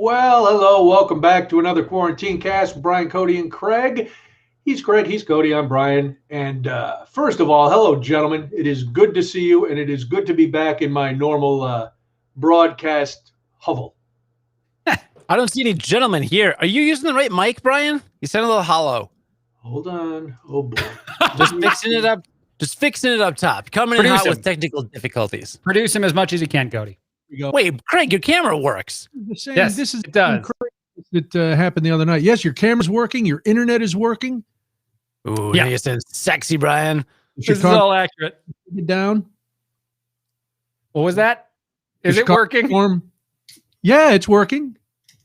Well, hello, welcome back to another Quarantine Cast. Brian, Cody, and Craig. He's Craig, he's Cody, I'm Brian. And first of all, hello, gentlemen. It is good to see you, and it is good to be back in my normal broadcast hovel. I don't see any gentlemen here. Are you using the right mic, Brian? You sound a little hollow. Hold on. Oh, boy. Just fixing it up. Just fixing it up top. Coming in hot with technical difficulties. Produce him as much as you can, Cody. Wait, Craig, your camera works. Yes, this is it does. That happened the other night. Yes, your camera's working. Your internet is working. Ooh, yeah. You sound sexy, Brian. This is all accurate. Get down. What was that? Is it working? Storm. Yeah, it's working.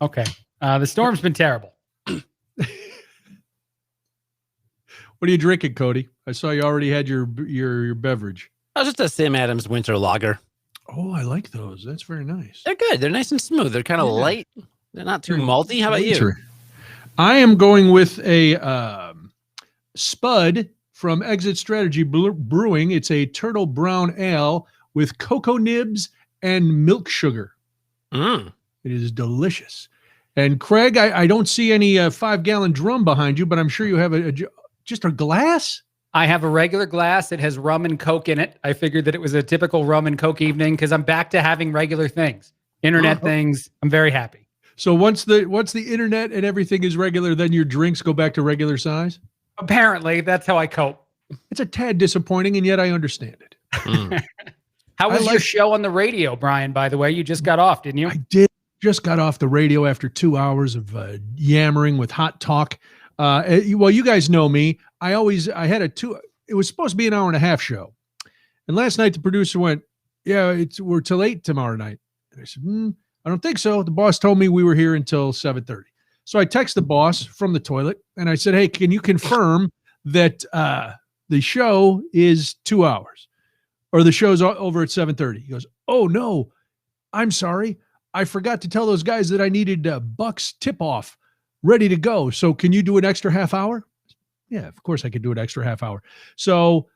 Okay. The storm's been terrible. What are you drinking, Cody? I saw you already had your beverage. Oh, just a Sam Adams winter lager. Oh, I like those. That's very nice. They're good. They're nice and smooth. They're kind of light. They're not too malty. How about you? I am going with a Spud from Exit Strategy Brewing. It's a turtle brown ale with cocoa nibs and milk sugar. It is delicious. And Craig, I don't see any 5-gallon drum behind you, but I'm sure you have just a glass. I have a regular glass. It has rum and Coke in it. I figured that it was a typical rum and Coke evening because I'm back to having regular things, internet things. I'm very happy. So once the internet and everything is regular, then your drinks go back to regular size? Apparently, that's how I cope. It's a tad disappointing, and yet I understand it. How was your show on the radio, Brian, by the way? You just got off, didn't you? I did. Just got off the radio after 2 hours of yammering with hot talk. Well, you guys know me. I had it was supposed to be an hour and a half show. And last night the producer went, yeah, we're till 8 tomorrow night. And I said, I don't think so. The boss told me we were here until 7:30. So I texted the boss from the toilet and I said, hey, can you confirm that the show is 2 hours or the show's over at 7:30? He goes, oh no, I'm sorry. I forgot to tell those guys that I needed Buck's tip off ready to go. So can you do an extra half hour? Yeah, of course I could do an extra half hour. So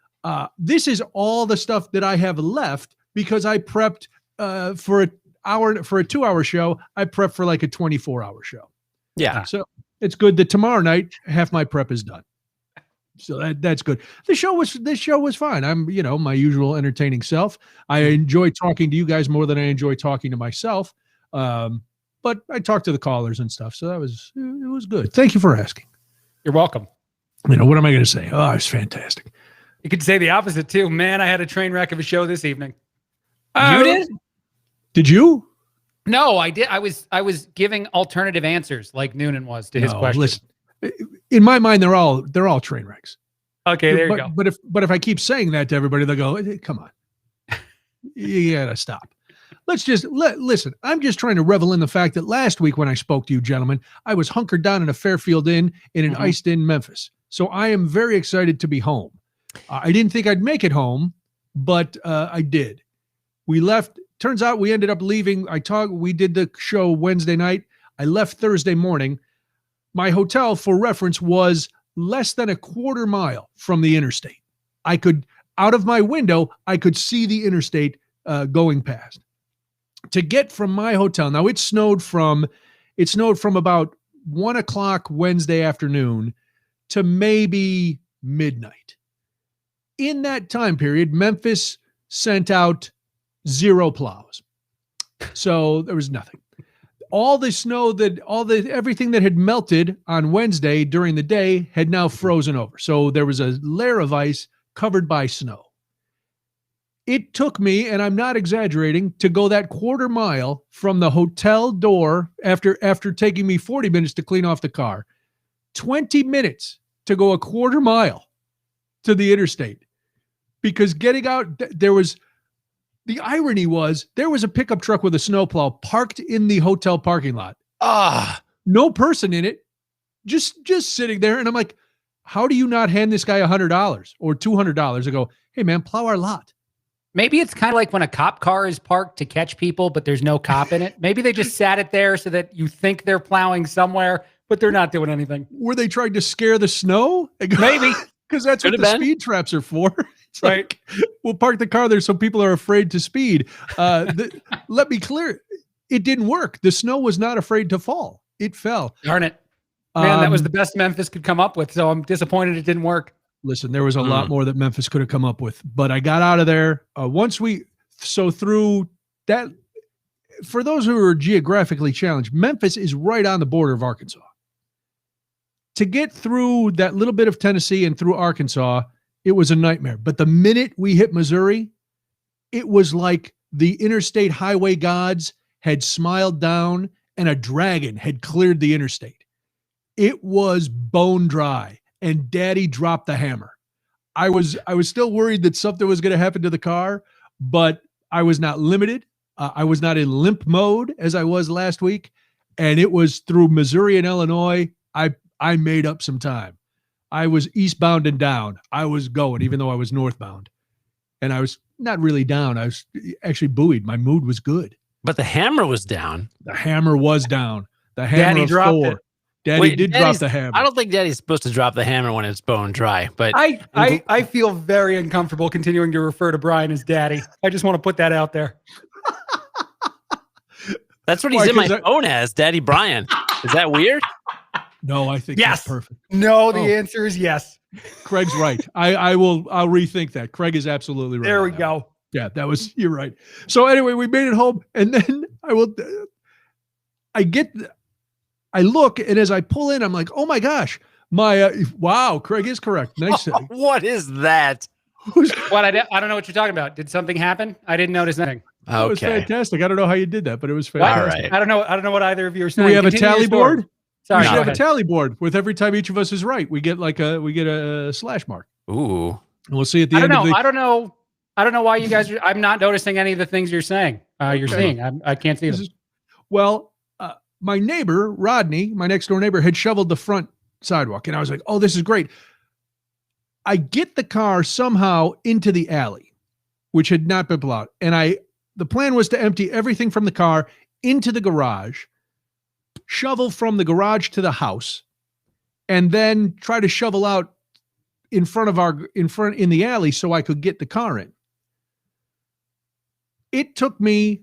this is all the stuff that I have left because I prepped for a 2-hour show. I prepped for like a 24-hour show. Yeah. So it's good that tomorrow night half my prep is done. So that's good. This show was fine. I'm, my usual entertaining self. I enjoy talking to you guys more than I enjoy talking to myself. But I talked to the callers and stuff. So it was good. Thank you for asking. You're welcome. What am I going to say? Oh, it's fantastic. You could say the opposite too. Man, I had a train wreck of a show this evening. You did? Did you? No, I did. I was giving alternative answers like Noonan was to his question. Listen, in my mind, they're all train wrecks. Okay, there you go. But if I keep saying that to everybody, they'll go, hey, come on. You gotta stop. Let's just listen. I'm just trying to revel in the fact that last week when I spoke to you gentlemen, I was hunkered down in a Fairfield Inn in an iced-in Memphis. So I am very excited to be home. I didn't think I'd make it home, but I did. We left. Turns out we ended up leaving. We did the show Wednesday night. I left Thursday morning. My hotel, for reference, was less than a quarter mile from the interstate. Out of my window, I could see the interstate going past. To get from my hotel, now it snowed from about 1:00 Wednesday afternoon to maybe midnight. In that time period, Memphis sent out 0 plows. So there was nothing. All the snow everything that had melted on Wednesday during the day had now frozen over. So there was a layer of ice covered by snow. It took me, and I'm not exaggerating, to go that quarter mile from the hotel door after taking me 40 minutes to clean off the car, 20 minutes to go a quarter mile to the interstate. Because getting out, the irony was there was a pickup truck with a snowplow parked in the hotel parking lot. No person in it, just sitting there. And I'm like, how do you not hand this guy $100 or $200 and go, hey man, plow our lot? Maybe it's kind of like when a cop car is parked to catch people, but there's no cop in it. Maybe they just sat it there so that you think they're plowing somewhere, but they're not doing anything. Were they trying to scare the snow? Maybe. Because that's what the speed traps are for. It's right. Like, we'll park the car there so people are afraid to speed. Let me clear. it didn't work. The snow was not afraid to fall. It fell. Darn it. Man, that was the best Memphis could come up with. So I'm disappointed it didn't work. Listen, there was a lot more that Memphis could have come up with, but I got out of there. Through that, for those who are geographically challenged, Memphis is right on the border of Arkansas. To get through that little bit of Tennessee and through Arkansas, it was a nightmare. But the minute we hit Missouri, it was like the interstate highway gods had smiled down and a dragon had cleared the interstate. It was bone dry, and Daddy dropped the hammer. I was still worried that something was going to happen to the car, but I was not limited. I was not in limp mode as I was last week, and it was through Missouri and Illinois. I made up some time. I was eastbound and down. I was going, even though I was northbound, and I was not really down. I was actually buoyed. My mood was good. But the hammer was down. The hammer was down. The hammer Daddy of dropped Thor. it. Daddy did drop the hammer. I don't think Daddy's supposed to drop the hammer when it's bone dry, but I feel very uncomfortable continuing to refer to Brian as Daddy. I just want to put that out there. that's what he's in my phone as, Daddy Brian. Is that weird? No, I think Yes. that's perfect. No, the answer is yes. Craig's right. I'll rethink that. Craig is absolutely right. There we on that go. one. Yeah, you're right. So anyway, we made it home, and then I look, and as I pull in, I'm like, oh my gosh, wow, Craig is correct. Nice. What is that? What I don't know what you're talking about. Did something happen? I didn't notice anything. It was Okay. fantastic. I don't know how you did that, but it was What? fantastic. right. I don't know what either of you are Do saying. we have a Continue tally your story. board? Sorry. We should go have a ahead. tally board with every time each of us is right. We get a slash mark. Ooh. And we'll see at the I end don't of know. the. I don't know why you guys I'm not noticing any of the things you're saying. You're seeing. I can't see them. Well, my neighbor, Rodney, my next door neighbor, had shoveled the front sidewalk. And I was like, oh, this is great. I get the car somehow into the alley, which had not been plowed. And the plan was to empty everything from the car into the garage, shovel from the garage to the house, and then try to shovel out in the alley so I could get the car in. It took me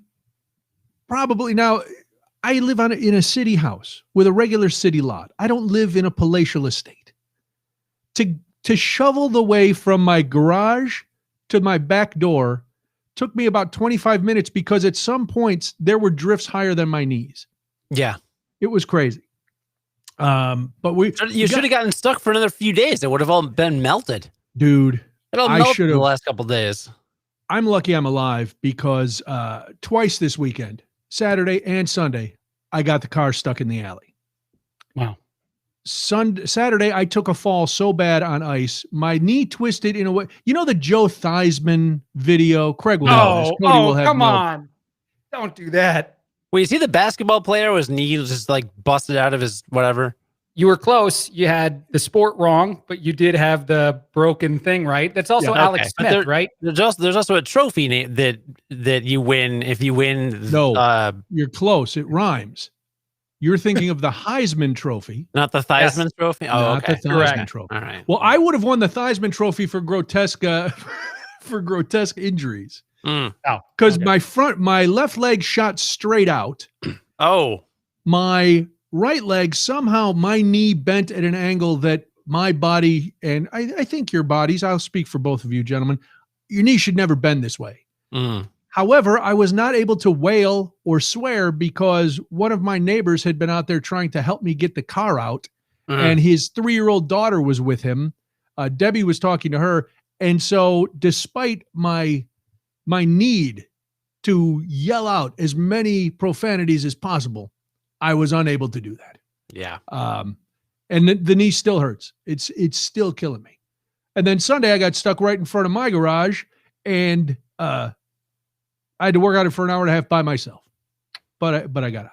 probably, now I live in a city house with a regular city lot. I don't live in a palatial estate. To shovel the way from my garage to my back door took me about 25 minutes because at some points there were drifts higher than my knees. Yeah. It was crazy. But You should have gotten stuck for another few days. It would have all been melted. dude, It all I melted should've- the last couple of days. I'm lucky I'm alive because twice this weekend, Saturday and Sunday, I got the car stuck in the alley. Wow. Saturday, I took a fall so bad on ice, my knee twisted in a way. You know the Joe Theismann video? Craig will know this. Cody will have come no- on. Don't do that. Wait, you see the basketball player was knee just like busted out of his whatever? You were close. You had the sport wrong, but you did have the broken thing right. That's also Yeah, Alex okay. But Smith, right? There's also a trophy that you win if you win. No. You're close. It rhymes. You're thinking of the Heisman Trophy, Not the Theismann trophy. Oh, not okay. the Theismann Correct. Trophy. All right. Well, I would have won the Theismann Trophy for grotesque injuries Mm. Oh, because okay. my left leg shot straight out. Oh, My right leg, somehow my knee bent at an angle that my body, and I think your bodies, I'll speak for both of you gentlemen, your knee should never bend this way. mm. However, I was not able to wail or swear because one of my neighbors had been out there trying to help me get the car out, and his 3-year-old daughter was with him. Debbie was talking to her. And so despite my need to yell out as many profanities as possible, I was unable to do that. Yeah. And the knee still hurts. It's still killing me. And then Sunday I got stuck right in front of my garage, and I had to work on it for an hour and a half by myself, but I got out.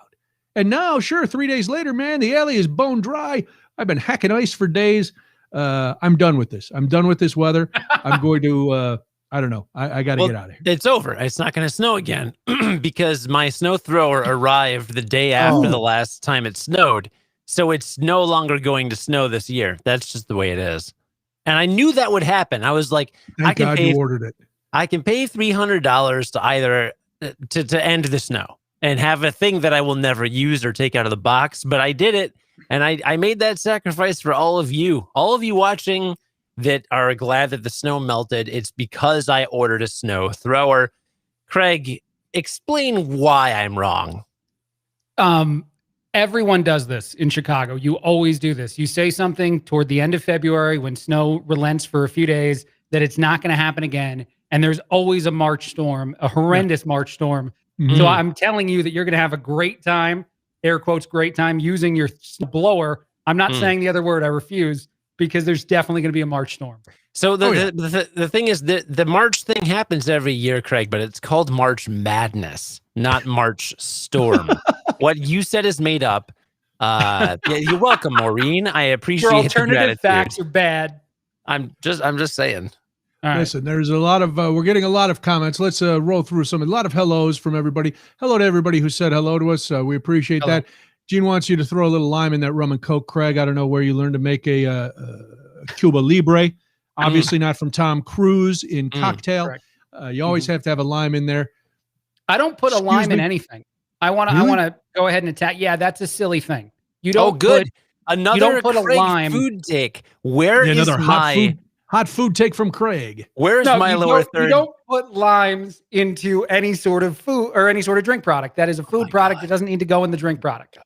And now, sure, 3 days later, man, the alley is bone dry. I've been hacking ice for days. I'm done with this. I'm done with this weather. I'm going to, I don't know. I got to get out of here. It's over. It's not going to snow again because my snow thrower arrived the day after the last time it snowed. So it's no longer going to snow this year. That's just the way it is. And I knew that would happen. I was like, Thank God you ordered it. I can pay $300 to either to end the snow. and have a thing that I will never use or take out of the box, but I did it. And I made that sacrifice for all of you watching that are glad that the snow melted. It's because I ordered a snow thrower. Craig, explain why I'm wrong. Everyone does this in Chicago. You always do this. You say something toward the end of February when snow relents for a few days that it's not going to happen again. And there's always a March storm, a horrendous March storm. Mhm. So I'm telling you that you're going to have a great time, air quotes, great time using your blower. I'm not saying the other word. I refuse, because there's definitely going to be a March storm. So the thing is that the March thing happens every year, Craig, but it's called March Madness, not March Storm. What you said is made up. Yeah, you're welcome, Maureen. I appreciate Your the alternative gratitude. facts are bad. I'm just saying. All right. Listen, there's a lot of we're getting a lot of comments. Let's roll through a lot of hellos from everybody. Hello to everybody who said hello to us. We appreciate that. Gene wants you to throw a little lime in that rum and coke, Craig. I don't know where you learned to make a Cuba Libre. Obviously not from Tom Cruise in Cocktail. You always have to have a lime in there. I don't put a Excuse lime in me? anything. I want Really? to go ahead and attack. Yeah, that's a silly thing. You don't good. Put, Another you don't put a Craig lime. food take. Where is Another my hot food take from Craig. Where's No, my you lower don't, third? you don't put limes into any sort of food or any sort of drink product. That is a food product that doesn't need to go in the drink product.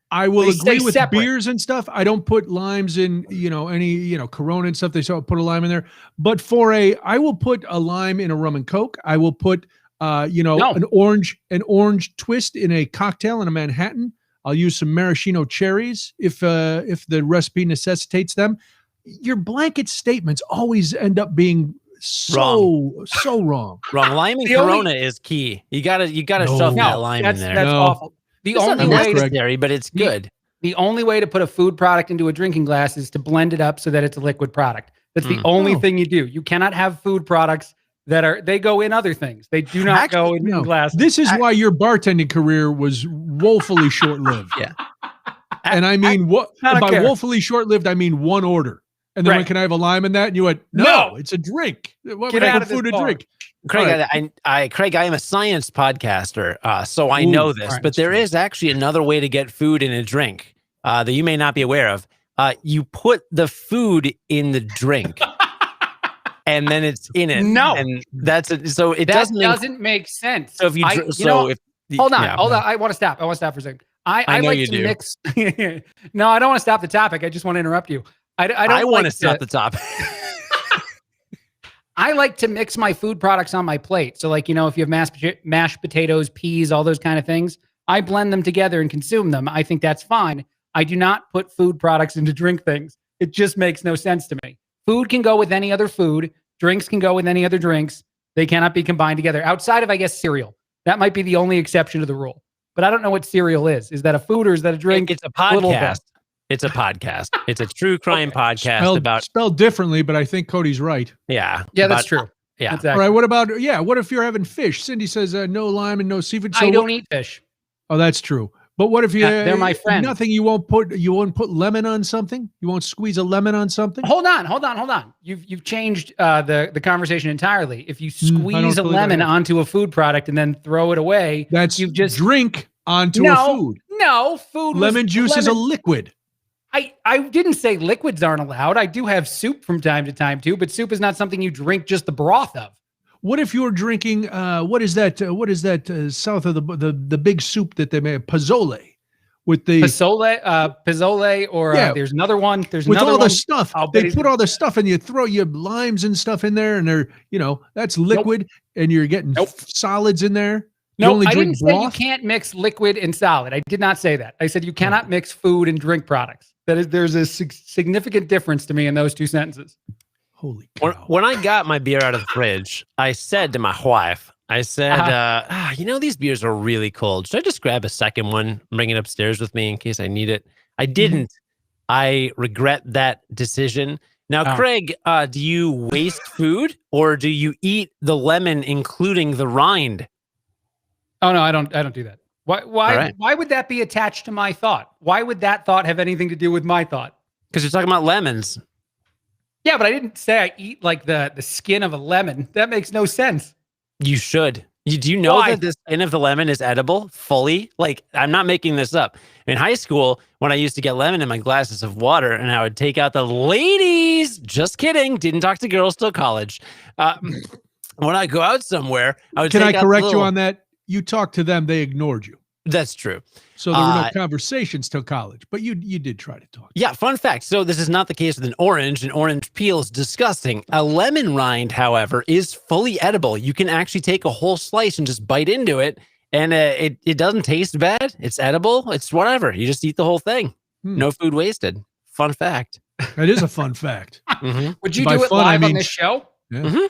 I will They agree stay with separate. beers and stuff. I don't put limes in, any, Corona and stuff. They still put a lime in there. But I will put a lime in a rum and coke. I will put, an orange twist in a cocktail in a Manhattan. I'll use some maraschino cherries if the recipe necessitates them. Your blanket statements always end up being so wrong. Wrong. Lime and The Corona is key. You gotta shove that lime in there. That's No. awful. The It's only not way to necessary, but it's good. The only way to put a food product into a drinking glass is to blend it up so that it's a liquid product. That's the only thing you do. You cannot have food products they go in other things. They do not go in glasses. This is why your bartending career was woefully short-lived. Yeah. And I mean, by care. woefully short-lived, I mean one order. And then Right. when, can I have a lime in that? And you went, no, it's a drink. What Get would I out put of this food to bar. drink? Craig, Craig, I am a science podcaster, so I know this. right, But there is actually another way to get food in a drink that you may not be aware of. You put the food in the drink, and then it's in it. No. And that's it. So it That doesn't make sense. So if you, Hold on. I want to stop. For a second. I know like you to do. mix. No, I don't want to stop the topic. I just want to interrupt you. I want to stop the topic. I like to mix my food products on my plate. So if you have mashed potatoes, peas, all those kind of things, I blend them together and consume them. I think that's fine. I do not put food products into drink things. It just makes no sense to me. Food can go with any other food. Drinks can go with any other drinks. They cannot be combined together outside of, I guess, cereal. That might be the only exception to the rule. But I don't know what cereal is. Is that a food or is that a drink? It's a podcast. It's a podcast. It's a true crime podcast spelled differently, but I think Cody's right. Yeah, that's true. Yeah. Exactly. All right. What if you're having fish? Cindy says no lime and no seafood. So I don't eat fish. Oh, that's true. But what if they're my friend? Nothing. You won't put lemon on something. You won't squeeze a lemon on something. Hold on. You've changed the conversation entirely. If you squeeze a lemon onto a food product and then throw it away, you've just drink onto a food. No, food. Lemon juice is a liquid. I didn't say liquids aren't allowed. I do have soup from time to time too, but soup is not something you drink just the broth of. What if you're drinking? What is that? South of the big soup that they made? Pozole, with the pozole, or there's another one. There's with another all one. the stuff. They put all the stuff, and you throw your limes and stuff in there, and they're that's liquid, and you're getting solids in there. No, I didn't say you can't mix liquid and solid. I did not say that. I said you cannot mix food and drink products. There's a significant difference to me in those two sentences. Holy cow. When I got my beer out of the fridge, I said to my wife, these beers are really cold. Should I just grab a second one, bring it upstairs with me in case I need it? I didn't. I regret that decision. Now, Craig, do you waste food or do you eat the lemon, including the rind? Oh no, I don't do that. Why would that be attached to my thought? Why would that thought have anything to do with my thought? Because you're talking about lemons. Yeah, but I didn't say I eat like the skin of a lemon. That makes no sense. You should. Do you know Why? that the skin of the lemon is edible fully? Like, I'm not making this up. In high school, when I used to get lemon in my glasses of water and I would take out the ladies, just kidding, didn't talk to girls till college. When I go out somewhere, I would Can I take out correct you little- on that? You talked to them, they ignored you. That's true. So there were no conversations till college, but you did try to talk. Yeah, fun fact. So this is not the case with an orange. An orange peel is disgusting. A lemon rind, however, is fully edible. You can actually take a whole slice and just bite into it, and it doesn't taste bad. It's edible. It's whatever. You just eat the whole thing. No food wasted. Fun fact. That is a fun fact. Would you By do it fun, I live on mean- this show? Yeah.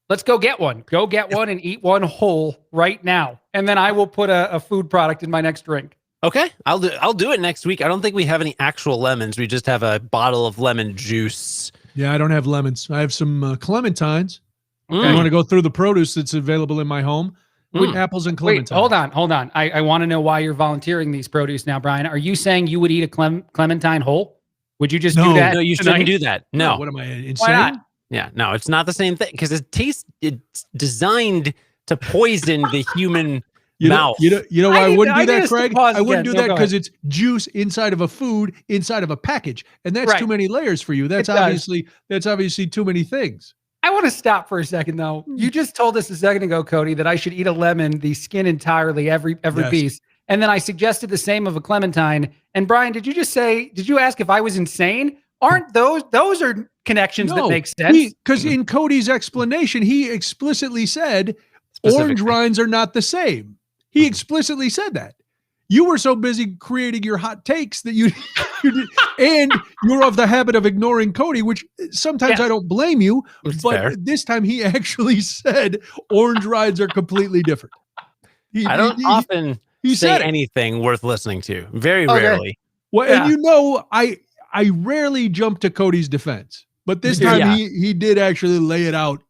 Let's go get one. Go get one and eat one whole right now. And then I will put a food product in my next drink. Okay, I'll do it next week. I don't think we have any actual lemons. We just have a bottle of lemon juice. Yeah, I don't have lemons. I have some clementines. Mm. I want to go through the produce that's available in my home. With apples and clementines. Wait, hold on. I want to know why you're volunteering these produce now, Brian. Are you saying you would eat a clementine whole? Would you just do that? No, you shouldn't do that. No. What am I, insane? Why not? Yeah, no, it's not the same thing because it's designed to poison the human mouth. You know why I wouldn't do that, just Craig? pause I wouldn't again. do No, that go because ahead. it's juice inside of a food, inside of a package. And that's Right. too many layers for you. That's It does. obviously too many things. I want to stop for a second, though. You just told us a second ago, Cody, that I should eat a lemon, the skin entirely, every Yes. piece. And then I suggested the same of a clementine. And Brian, did you ask if I was insane? Aren't those are connections that make sense? Because in Cody's explanation, he explicitly said orange rinds are not the same. He explicitly said that. You were so busy creating your hot takes that you did, and you're of the habit of ignoring Cody, which sometimes I don't blame you. It's But fair. this time he actually said orange rinds are completely different. I don't often he say said it. anything worth listening to. Very Okay. rarely. Well, Yeah. and I rarely jump to Cody's defense, but this time Yeah. he did actually lay it out.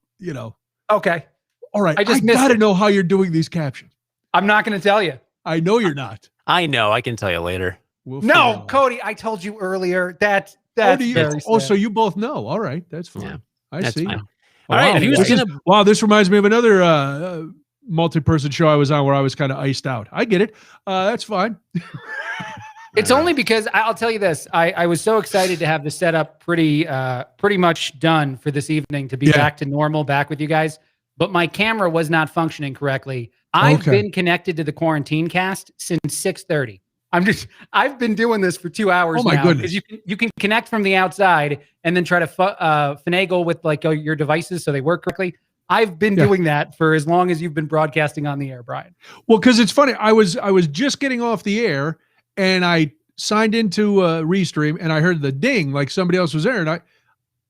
Okay. All right, I I just missed gotta it. know how you're doing these captions. I'm not going to tell you. I know you're not. I know. I can tell you later. We'll figure it No, out. Cody, I told you earlier. That's do you- very so sad. you both know. All right, that's fine. Yeah, I that's see. fine. Oh, All right, wow. who's This is- gonna- wow, this reminds me of another multi-person show I was on where I was kind of iced out. I get it. That's fine. It's only because I'll tell you this. I was so excited to have the setup pretty much done for this evening to be back to normal, back with you guys. But my camera was not functioning correctly. I've been connected to the QuarantineCast since 6:30. I've been doing this for 2 hours Oh my now. goodness. Because you can connect from the outside and then try to finagle with like your devices so they work correctly. I've been doing that for as long as you've been broadcasting on the air, Brian. Well, because it's funny. I was just getting off the air and I signed into Restream and I heard the ding like somebody else was there. And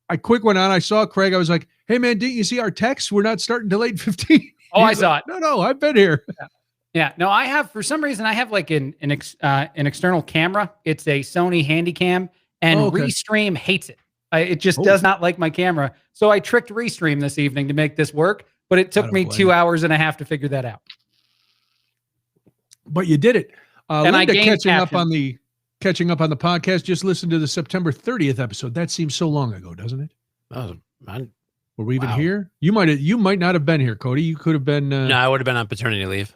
I quick went on. I saw Craig. I was like, hey, man, didn't you see our text? We're not starting till 8:15. Oh, I saw it. No, I've been here. Yeah, no, I have, for some reason, I have like an external camera. It's a Sony Handycam, and Restream hates it. It just does not like my camera. So I tricked Restream this evening to make this work, but it took me 2 hours and a half to figure that out. But you did it. And I Linda, gained catching up captions. on the podcast, just listen to the September 30th episode. That seems so long ago, doesn't it? Oh, Were we even here? You might not have been here, Cody. You could have been. no, I would have been on paternity leave.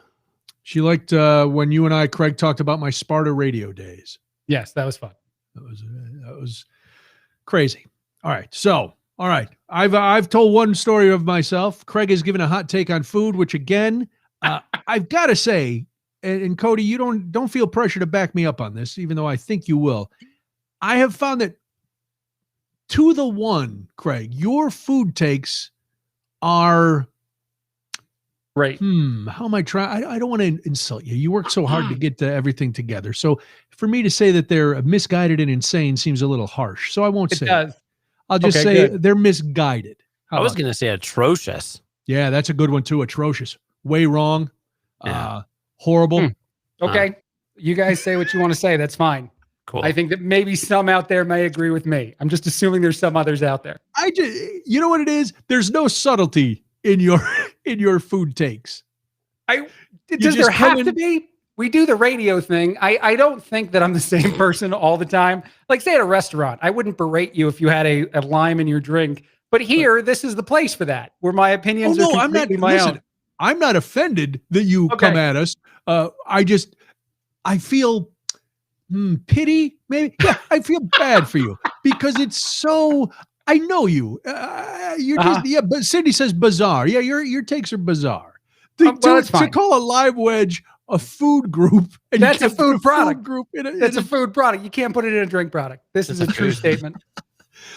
She liked when you and I, Craig, talked about my Sparta radio days. Yes, that was fun. That was crazy. All right. I've told one story of myself. Craig has given a hot take on food, which again, I've got to say, and Cody, you don't feel pressure to back me up on this, even though I think you will. I have found that 2-1, Craig, your food takes are right. How am I trying? I don't want to insult you. You work so hard to get everything together. So for me to say that they're misguided and insane seems a little harsh. So I won't say does. I'll just Okay, say good. they're misguided. How I was about going to say atrocious. that? Yeah, that's a good one too. Atrocious. Way wrong. Yeah. Horrible. Okay. You guys say what you want to say. That's fine. Cool. I think that maybe some out there may agree with me. I'm just assuming there's some others out there. You know what it is? There's no subtlety in your food takes. Does just there have come to in- be? We do the radio thing. I don't think that I'm the same person all the time. Like say at a restaurant, I wouldn't berate you if you had a lime in your drink. But here, this is the place for that, where my opinions are I'm not. completely my Listen, own. I'm not offended that you come at us. I feel pity, maybe. Yeah, I feel bad for you because it's so. I know you. You're just But Cindy says bizarre. Yeah, your takes are bizarre. To call a live wedge a food group. And that's a food product. That's a food product. You can't put it in a drink product. This is a true statement.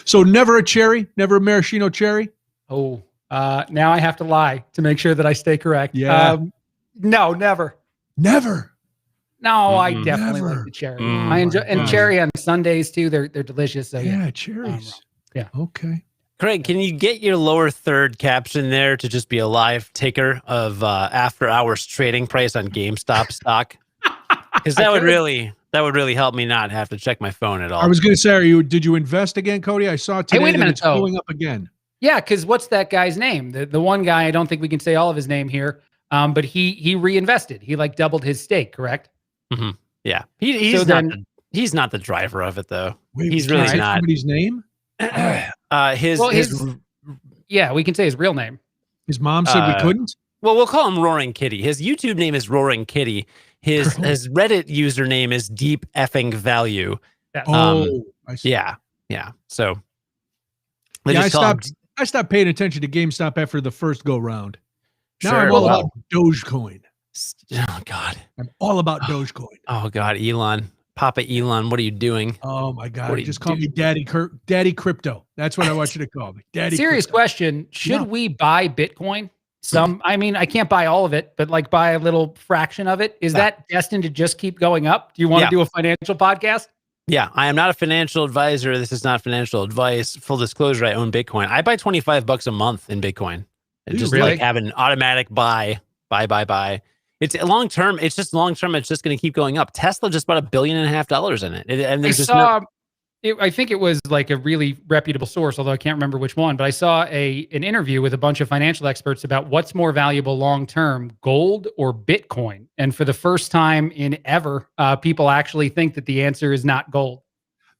So never a cherry, never a maraschino cherry. Oh, now I have to lie to make sure that I stay correct. Yeah. No, never. Never. No, I definitely like the cherry. I enjoy cherry on Sundays too. They're delicious. So yeah, cherries. Yeah. Okay. Craig, can you get your lower third caption there to just be a live ticker of after hours trading price on GameStop stock? Because that would really help me not have to check my phone at all. I was going to say, did you invest again, Cody? I saw today wait a minute, it's going up again. Yeah, because what's that guy's name? The one guy, I don't think we can say all of his name here, but he reinvested. He like doubled his stake, correct? Mm-hmm. Yeah. He's not the driver of it, though. Wait, he's really not. Somebody's name? Yeah, we can say his real name. His mom said we couldn't? Well, we'll call him Roaring Kitty. His YouTube name is Roaring Kitty. His Reddit username is Deep Effing Value. I see. Yeah. So I stopped paying attention to GameStop after the first go round. Now Sure, I'm all about Dogecoin. Oh God. I'm all about Dogecoin. Oh God, Elon. Papa Elon, what are you doing? Oh my God. Just call me Daddy Crypto. That's what I want you to call me. Daddy Serious Crypto. question. Should we buy Bitcoin? I mean, I can't buy all of it, but like buy a little fraction of it. Is that destined to just keep going up? Do you want to do a financial podcast? Yeah, I am not a financial advisor. This is not financial advice. Full disclosure, I own Bitcoin. I buy $25 a month in Bitcoin. And just like have an automatic buy. It's long term. It's just long term. It's just going to keep going up. Tesla just bought $1.5 billion in it. And there's I think it was like a really reputable source, although I can't remember which one, but I saw an interview with a bunch of financial experts about what's more valuable long-term, gold or Bitcoin. And for the first time in ever, people actually think that the answer is not gold.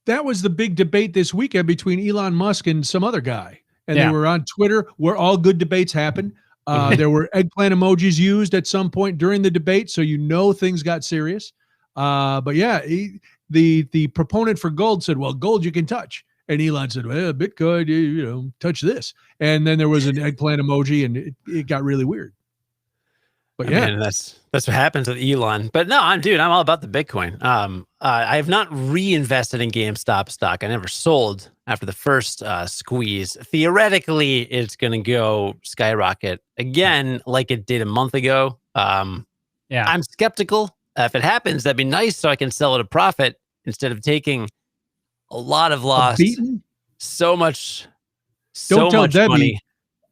That was the big debate this weekend between Elon Musk and some other guy. And they were on Twitter where all good debates happen. There were eggplant emojis used at some point during the debate, so things got serious. But yeah, the proponent for gold said, well, gold you can touch. And Elon said, well, Bitcoin, touch this. And then there was an eggplant emoji, and it got really weird. But I mean, that's what happens with Elon. But no, I'm all about the Bitcoin. I have not reinvested in GameStop stock. I never sold after the first squeeze. Theoretically, it's going to go skyrocket again, like it did a month ago. I'm skeptical. If it happens, that'd be nice, so I can sell at a profit instead of taking a lot of loss. So much money.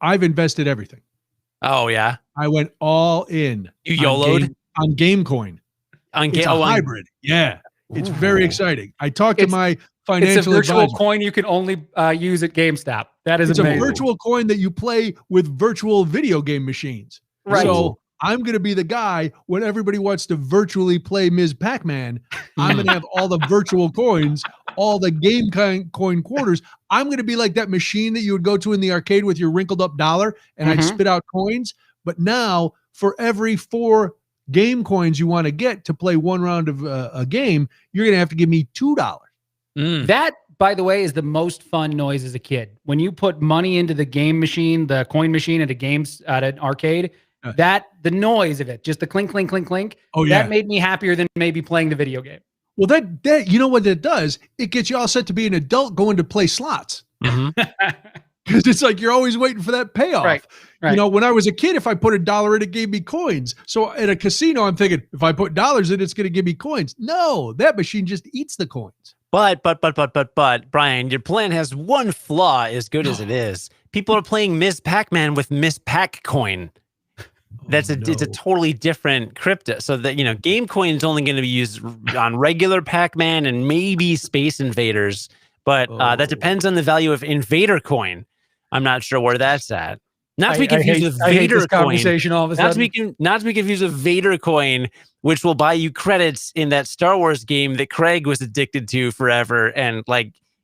I've invested everything. Oh yeah, I went all in. You YOLO'd on Gamecoin. It's a hybrid. Yeah, it's very exciting. I talked to my financial advisor. It's a virtual coin you can only use at GameStop. That is amazing. It's a virtual coin that you play with virtual video game machines. Right. So I'm going to be the guy when everybody wants to virtually play Ms. Pac-Man. I'm going to have all the virtual coins, all the game coin quarters. I'm going to be like that machine that you would go to in the arcade with your wrinkled up dollar, and I'd spit out coins. But now, for every 4 game coins you want to get to play one round of a game, you're going to have to give me $2. That, by the way, is the most fun noise as a kid. When you put money into the game machine, the coin machine at an arcade, the noise of it, just the clink, clink, clink, clink. Oh, yeah. That made me happier than maybe playing the video game. Well, that you know what that does? It gets you all set to be an adult going to play slots. Because it's like you're always waiting for that payoff. Right. When I was a kid, if I put $1 in, it gave me coins. So at a casino, I'm thinking, if I put dollars in, it's going to give me coins. No, that machine just eats the coins. But, Brian, your plan has one flaw as good as it is. People are playing Ms. Pac-Man with Ms. Pac-Coin. It's a totally different crypto. So that, Gamecoin is only going to be used on regular Pac-Man and maybe Space Invaders. But that depends on the value of Invader Coin. I'm not sure where that's at. Not to be confused with Vader Coin. Not to be confused with Vader Coin, which will buy you credits in that Star Wars game that Craig was addicted to forever and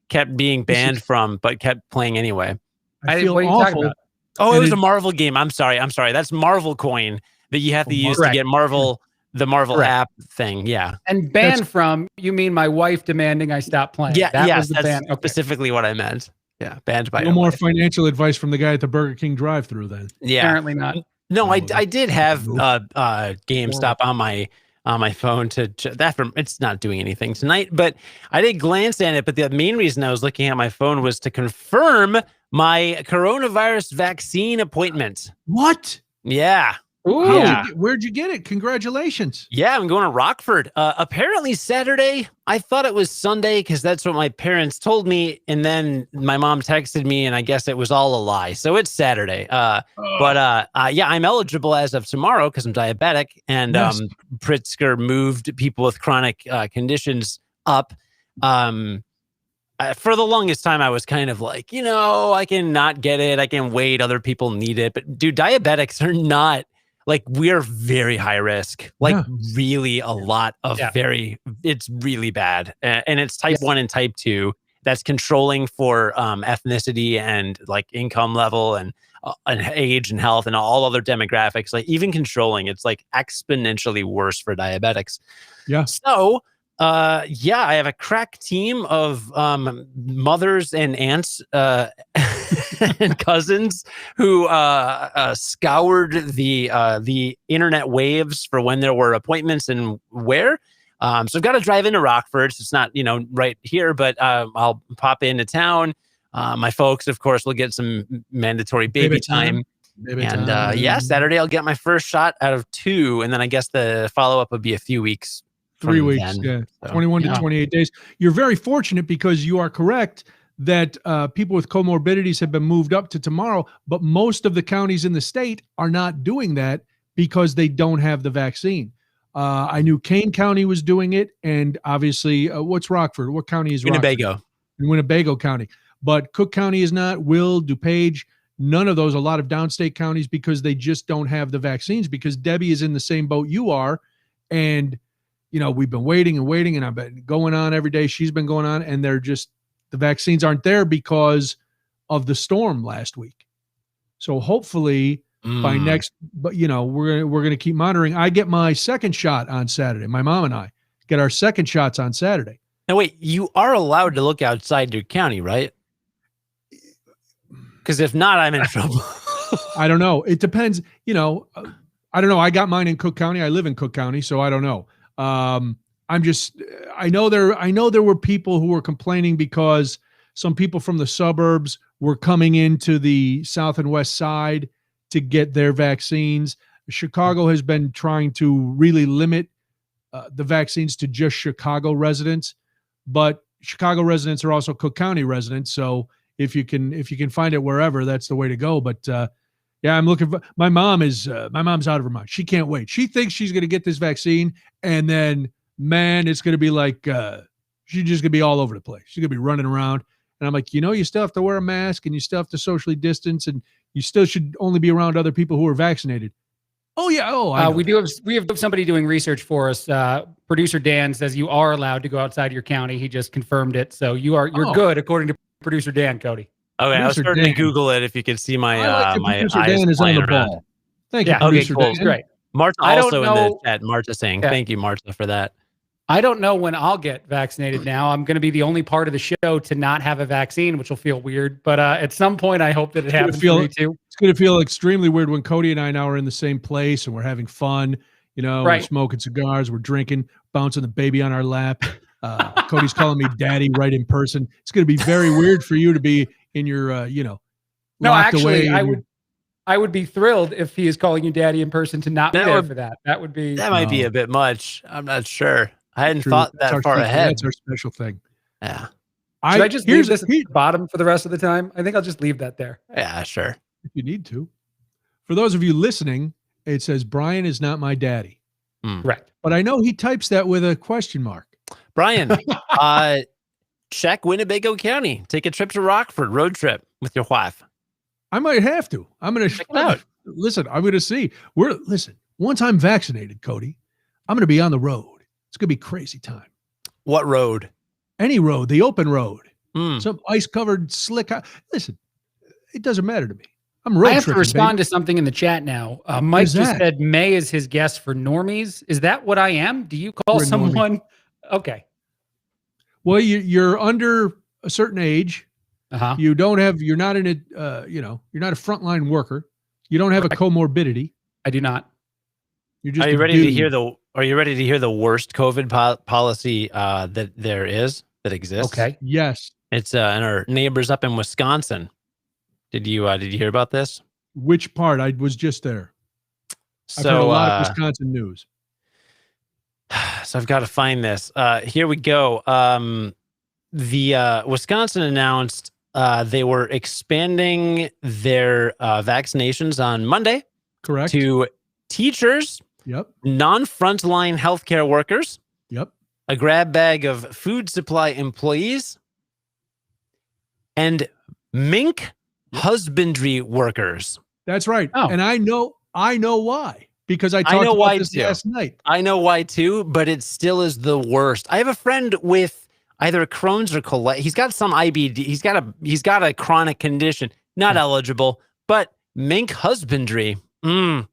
kept being banned from, but kept playing anyway. I feel awful Oh, And it was a Marvel game. I'm sorry. That's Marvel Coin that you have to use to Correct. get the Marvel Correct. app thing. Yeah. And banned from, you mean my wife demanding I stop playing. Yeah. That yes, was the that's ban. Okay. specifically what I meant. Yeah. Banned by no your more wife. financial advice from the guy at the Burger King drive-thru then. Yeah. Apparently not. No, Oh, I did have move. GameStop on my phone it's not doing anything tonight, but I did glance at it. But the main reason I was looking at my phone was to confirm my coronavirus vaccine appointment. What? Yeah. Ooh. Yeah. Where'd you get it? Congratulations. Yeah, I'm going to Rockford. Apparently Saturday. I thought it was Sunday because that's what my parents told me. And then my mom texted me, and I guess it was all a lie. So it's Saturday. Yeah, I'm eligible as of tomorrow because I'm diabetic. And Yes. Pritzker moved people with chronic conditions up. For the longest time, I was kind of like, I can not get it. I can wait. Other people need it. But dude, diabetics are not. Like, we're very high risk, really a lot of it's really bad. And it's type 1 and type 2 that's controlling for ethnicity and like income level and age and health and all other demographics. Like even controlling, it's like exponentially worse for diabetics. Yeah. So, I have a crack team of mothers and aunts and cousins who scoured the internet waves for when there were appointments and where. So I've got to drive into Rockford. So it's not, right here, but I'll pop into town. My folks, of course, will get some mandatory baby time. Saturday I'll get my first shot out of 2. And then I guess the follow-up would be a few weeks. 3 weeks, then. So, 21 to 28 days. You're very fortunate because you are correct that people with comorbidities have been moved up to tomorrow, but most of the counties in the state are not doing that because they don't have the vaccine. I knew Kane County was doing it, and obviously, what's Rockford? What county is Winnebago? Rockford? In Winnebago County. But Cook County is not, Will, DuPage, none of those, a lot of downstate counties because they just don't have the vaccines because Debbie is in the same boat you are, and we've been waiting, and I've been going on every day. She's been going on, and the vaccines aren't there because of the storm last week. So hopefully by next, but we're going to keep monitoring. I get my second shot on Saturday. My mom and I get our second shots on Saturday. Now wait, you are allowed to look outside your county, right? Because if not, I'm in trouble. I don't know. It depends. I don't know. I got mine in Cook County. I live in Cook County, so I don't know. I know there were people who were complaining because some people from the suburbs were coming into the south and west side to get their vaccines. Chicago has been trying to really limit the vaccines to just Chicago residents, but Chicago residents are also Cook County residents. So if you can find it wherever, that's the way to go. But I'm looking for my mom's out of her mind. She can't wait. She thinks she's going to get this vaccine, and then it's going to be like she's just going to be all over the place. She's going to be running around, and I'm like, you still have to wear a mask, and you still have to socially distance, and you still should only be around other people who are vaccinated. Oh yeah. We have somebody doing research for us. Producer Dan says you are allowed to go outside your county. He just confirmed it, so you're good according to producer Dan. Cody. Okay, I was starting to Google it. If you could see my my eyes Dan is on the around. ball. Thank you, Okay, producer cool. Dan. Great. Marta also in the chat. Marta saying thank you, Marta, for that. I don't know when I'll get vaccinated now. I'm going to be the only part of the show to not have a vaccine, which will feel weird. But at some point, I hope that it happens for me too. It's going to feel extremely weird when Cody and I now are in the same place and we're having fun. We're smoking cigars, we're drinking, bouncing the baby on our lap. Cody's calling me daddy right in person. It's going to be very weird for you to be in your, no, actually, I would be thrilled if he is calling you daddy in person to not be there for that. That would be. That might be a bit much. I'm not sure. I hadn't thought that far ahead. That's our special thing. Yeah. Should I just leave this at the bottom for the rest of the time? I think I'll just leave that there. Yeah, sure. If you need to. For those of you listening, it says Brian is not my daddy. Correct. But I know he types that with a question mark. Brian, check Winnebago County. Take a trip to Rockford, road trip with your wife. I might have to. I'm going to check it out. Listen, I'm going to see. Once I'm vaccinated, Cody, I'm going to be on the road. It's going to be crazy time. What road? Any road, the open road. Some ice-covered slick. Listen, it doesn't matter to me. I'm road I have to tripping, respond baby. to something in the chat now. Mike is just that? said May is his guest for normies. Is that what I am? Do you call You're a normie. someone? Okay. Well, you're under a certain age. Uh-huh. You don't have. You're not in a. You're not a frontline worker. You don't have a comorbidity. I do not. You're just. Are you a ready dude. to hear the? Are you ready to hear the worst COVID policy that there is that exists? Okay. Yes. It's in our neighbors up in Wisconsin. Did you hear about this? Which part? I was just there. I've heard a lot of Wisconsin news. So I've got to find this. Here we go. The Wisconsin announced they were expanding their vaccinations on Monday. Correct. To teachers, Yep. non-frontline healthcare workers, Yep. a grab bag of food supply employees, and mink husbandry workers. That's right. Oh. And I know why, because I talked know about why this too. last night. I know why too, but it still is the worst. I have a friend with either Crohn's or colitis. He's got some IBD. He's got a chronic condition. Not eligible, but mink husbandry. Wow.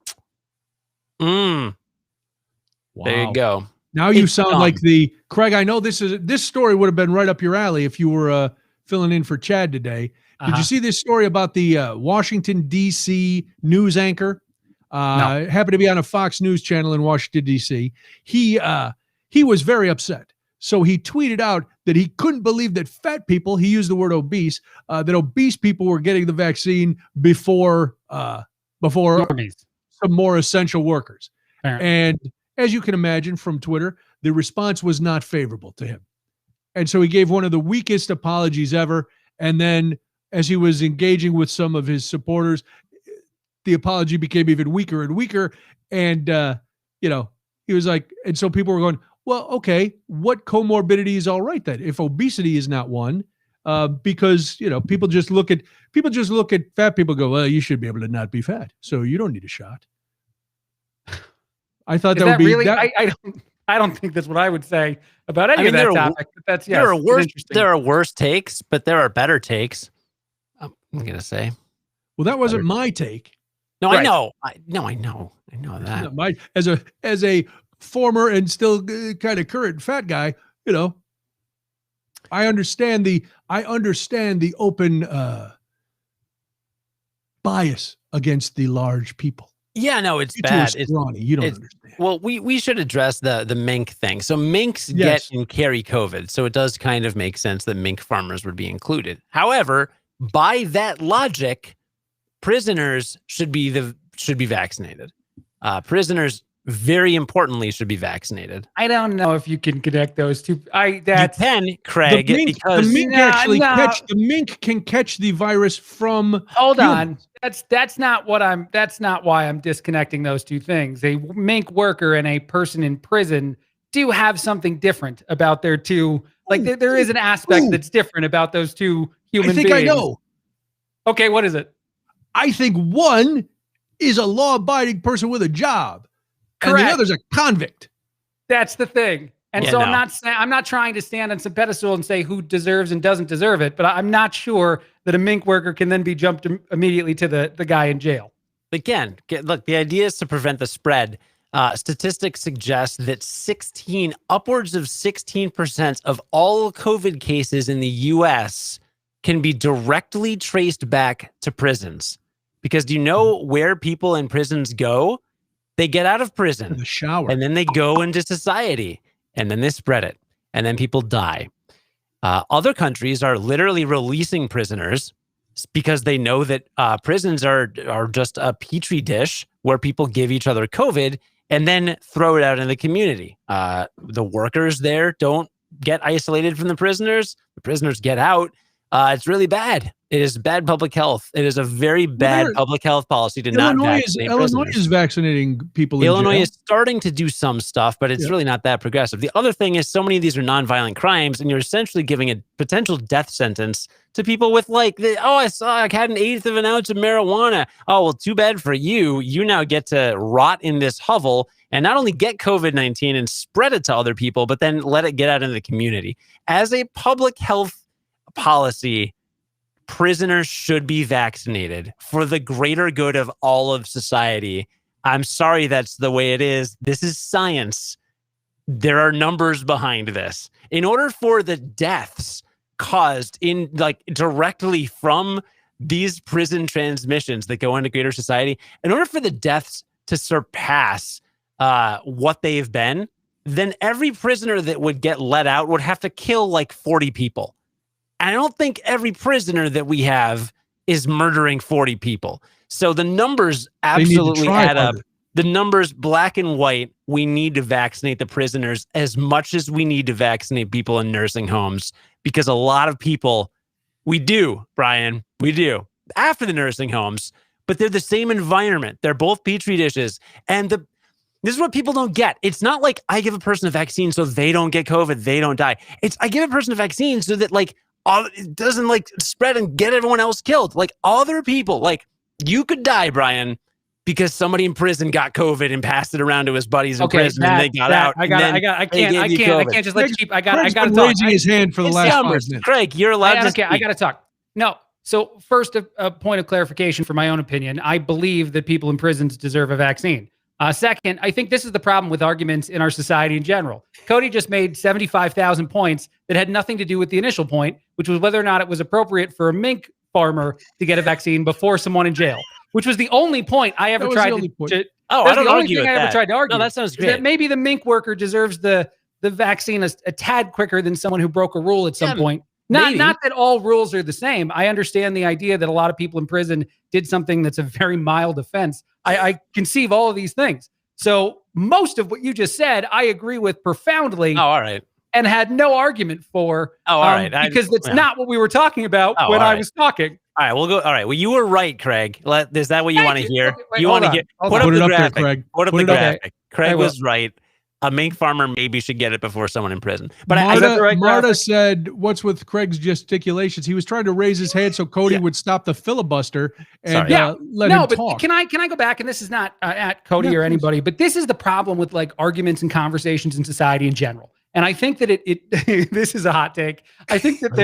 There you go. Now you It's sound dumb. like the Craig. I know this story would have been right up your alley if you were filling in for Chad today. Did you see this story about the Washington, D.C. news anchor? No. Happened to be on a Fox News channel in Washington, D.C. He was very upset. So he tweeted out that he couldn't believe that fat people, he used the word obese, that obese people were getting the vaccine before Normies. some more essential workers. Apparently. And as you can imagine from Twitter, the response was not favorable to him. And so he gave one of the weakest apologies ever. And then as he was engaging with some of his supporters, the apology became even weaker and weaker. And, he was like, and so people were going, well, okay, what comorbidity is all right then? If obesity is not one, because, people just look at fat people and go, well, you should be able to not be fat. So you don't need a shot. I thought Is that would be really? that, I don't think that's what I would say about any of that topic. But that's There are worse. interesting. There are worse takes, but there are better takes. I'm gonna say. well, that wasn't my take. No, Right. I know. I know that. As a former and still kind of current fat guy, I understand the open bias against the large people. Yeah, no, it's You two are bad. It's, scrawny. You don't understand. well, we should address the mink thing. So minks Yes. get and carry COVID. So it does kind of make sense that mink farmers would be included. However, by that logic, prisoners should be vaccinated. Prisoners, very importantly, should be vaccinated. I don't know if you can connect those two. You can, Craig, because The mink can catch the virus from. Hold humans. on. That's not why I'm disconnecting those two things. A mink worker and a person in prison do have something different about their two. Like there is an aspect that's different about those two human beings. I know. Okay, what is it? I think one is a law-abiding person with a job, Correct. and the other's a convict. That's the thing. And Yeah, so no. I'm not trying to stand on some pedestal and say who deserves and doesn't deserve it, but I'm not sure that a mink worker can then be jumped immediately to the guy in jail. Again, look, the idea is to prevent the spread. Statistics suggest that upwards of 16% of all COVID cases in the U.S. can be directly traced back to prisons. Because do you know where people in prisons go? They get out of prison. In the shower. And then they go into society. And then they spread it. And then people die. Other countries are literally releasing prisoners because they know that prisons are just a petri dish where people give each other COVID and then throw it out in the community. The workers there don't get isolated from the prisoners. The prisoners get out. It's really bad. It is bad public health. It is a very bad public health policy to not vaccinate prisoners. Illinois is vaccinating people in Illinois jail. is starting to do some stuff, but it's really not that progressive. The other thing is so many of these are nonviolent crimes, and you're essentially giving a potential death sentence to people with I had an eighth of an ounce of marijuana. Oh, well, too bad for you. You now get to rot in this hovel and not only get COVID-19 and spread it to other people, but then let it get out into the community. As a public health policy, prisoners should be vaccinated for the greater good of all of society. I'm sorry that's the way it is. This is science. There are numbers behind this. In order for the deaths caused in like directly from these prison transmissions that go into greater society, in order for the deaths to surpass what they've been, then every prisoner that would get let out would have to kill like 40 people. I don't think every prisoner that we have is murdering 40 people. So the numbers absolutely add up. The numbers, black and white, we need to vaccinate the prisoners as much as we need to vaccinate people in nursing homes, because a lot of people, we do, Brian, we do, after the nursing homes, but they're the same environment. They're both petri dishes. And this is what people don't get. It's not like I give a person a vaccine so they don't get COVID, they don't die. It's I give a person a vaccine so that like it doesn't like spread and get everyone else killed. Like other people, like you could die, Brian, because somebody in prison got COVID and passed it around to his buddies in prison and they got out. I can't just let you keep. I got to talk. Raising his hand for the last 5 minutes. Craig, you're allowed to speak. I got to talk. No. So first, a point of clarification for my own opinion. I believe that people in prisons deserve a vaccine. Second, I think this is the problem with arguments in our society in general. Cody just made 75,000 points that had nothing to do with the initial point, which was whether or not it was appropriate for a mink farmer to get a vaccine before someone in jail, which was the only point I ever tried to. I don't argue with that. I ever tried to argue. No, that sounds great. That maybe the mink worker deserves the vaccine a tad quicker than someone who broke a rule at some point. Not that all rules are the same. I understand the idea that a lot of people in prison did something that's a very mild offense. I conceive all of these things. So most of what you just said, I agree with profoundly. Oh, all right. And had no argument for. Oh, all right. Because that's not what we were talking about when I was talking. All right, we'll go. All right. Well, you were right, Craig. Is that what you want to hear? Okay, you want to hear? Put up the graphic. Craig. Put up the graphic. Craig was right. A mink farmer maybe should get it before someone in prison. But Marta said, "What's with Craig's gesticulations? He was trying to raise his hand so Cody would stop the filibuster and let him talk." Can I go back? And this is not at Cody or anybody, but this is the problem with like arguments and conversations in society in general. And I think that it this is a hot take. I think that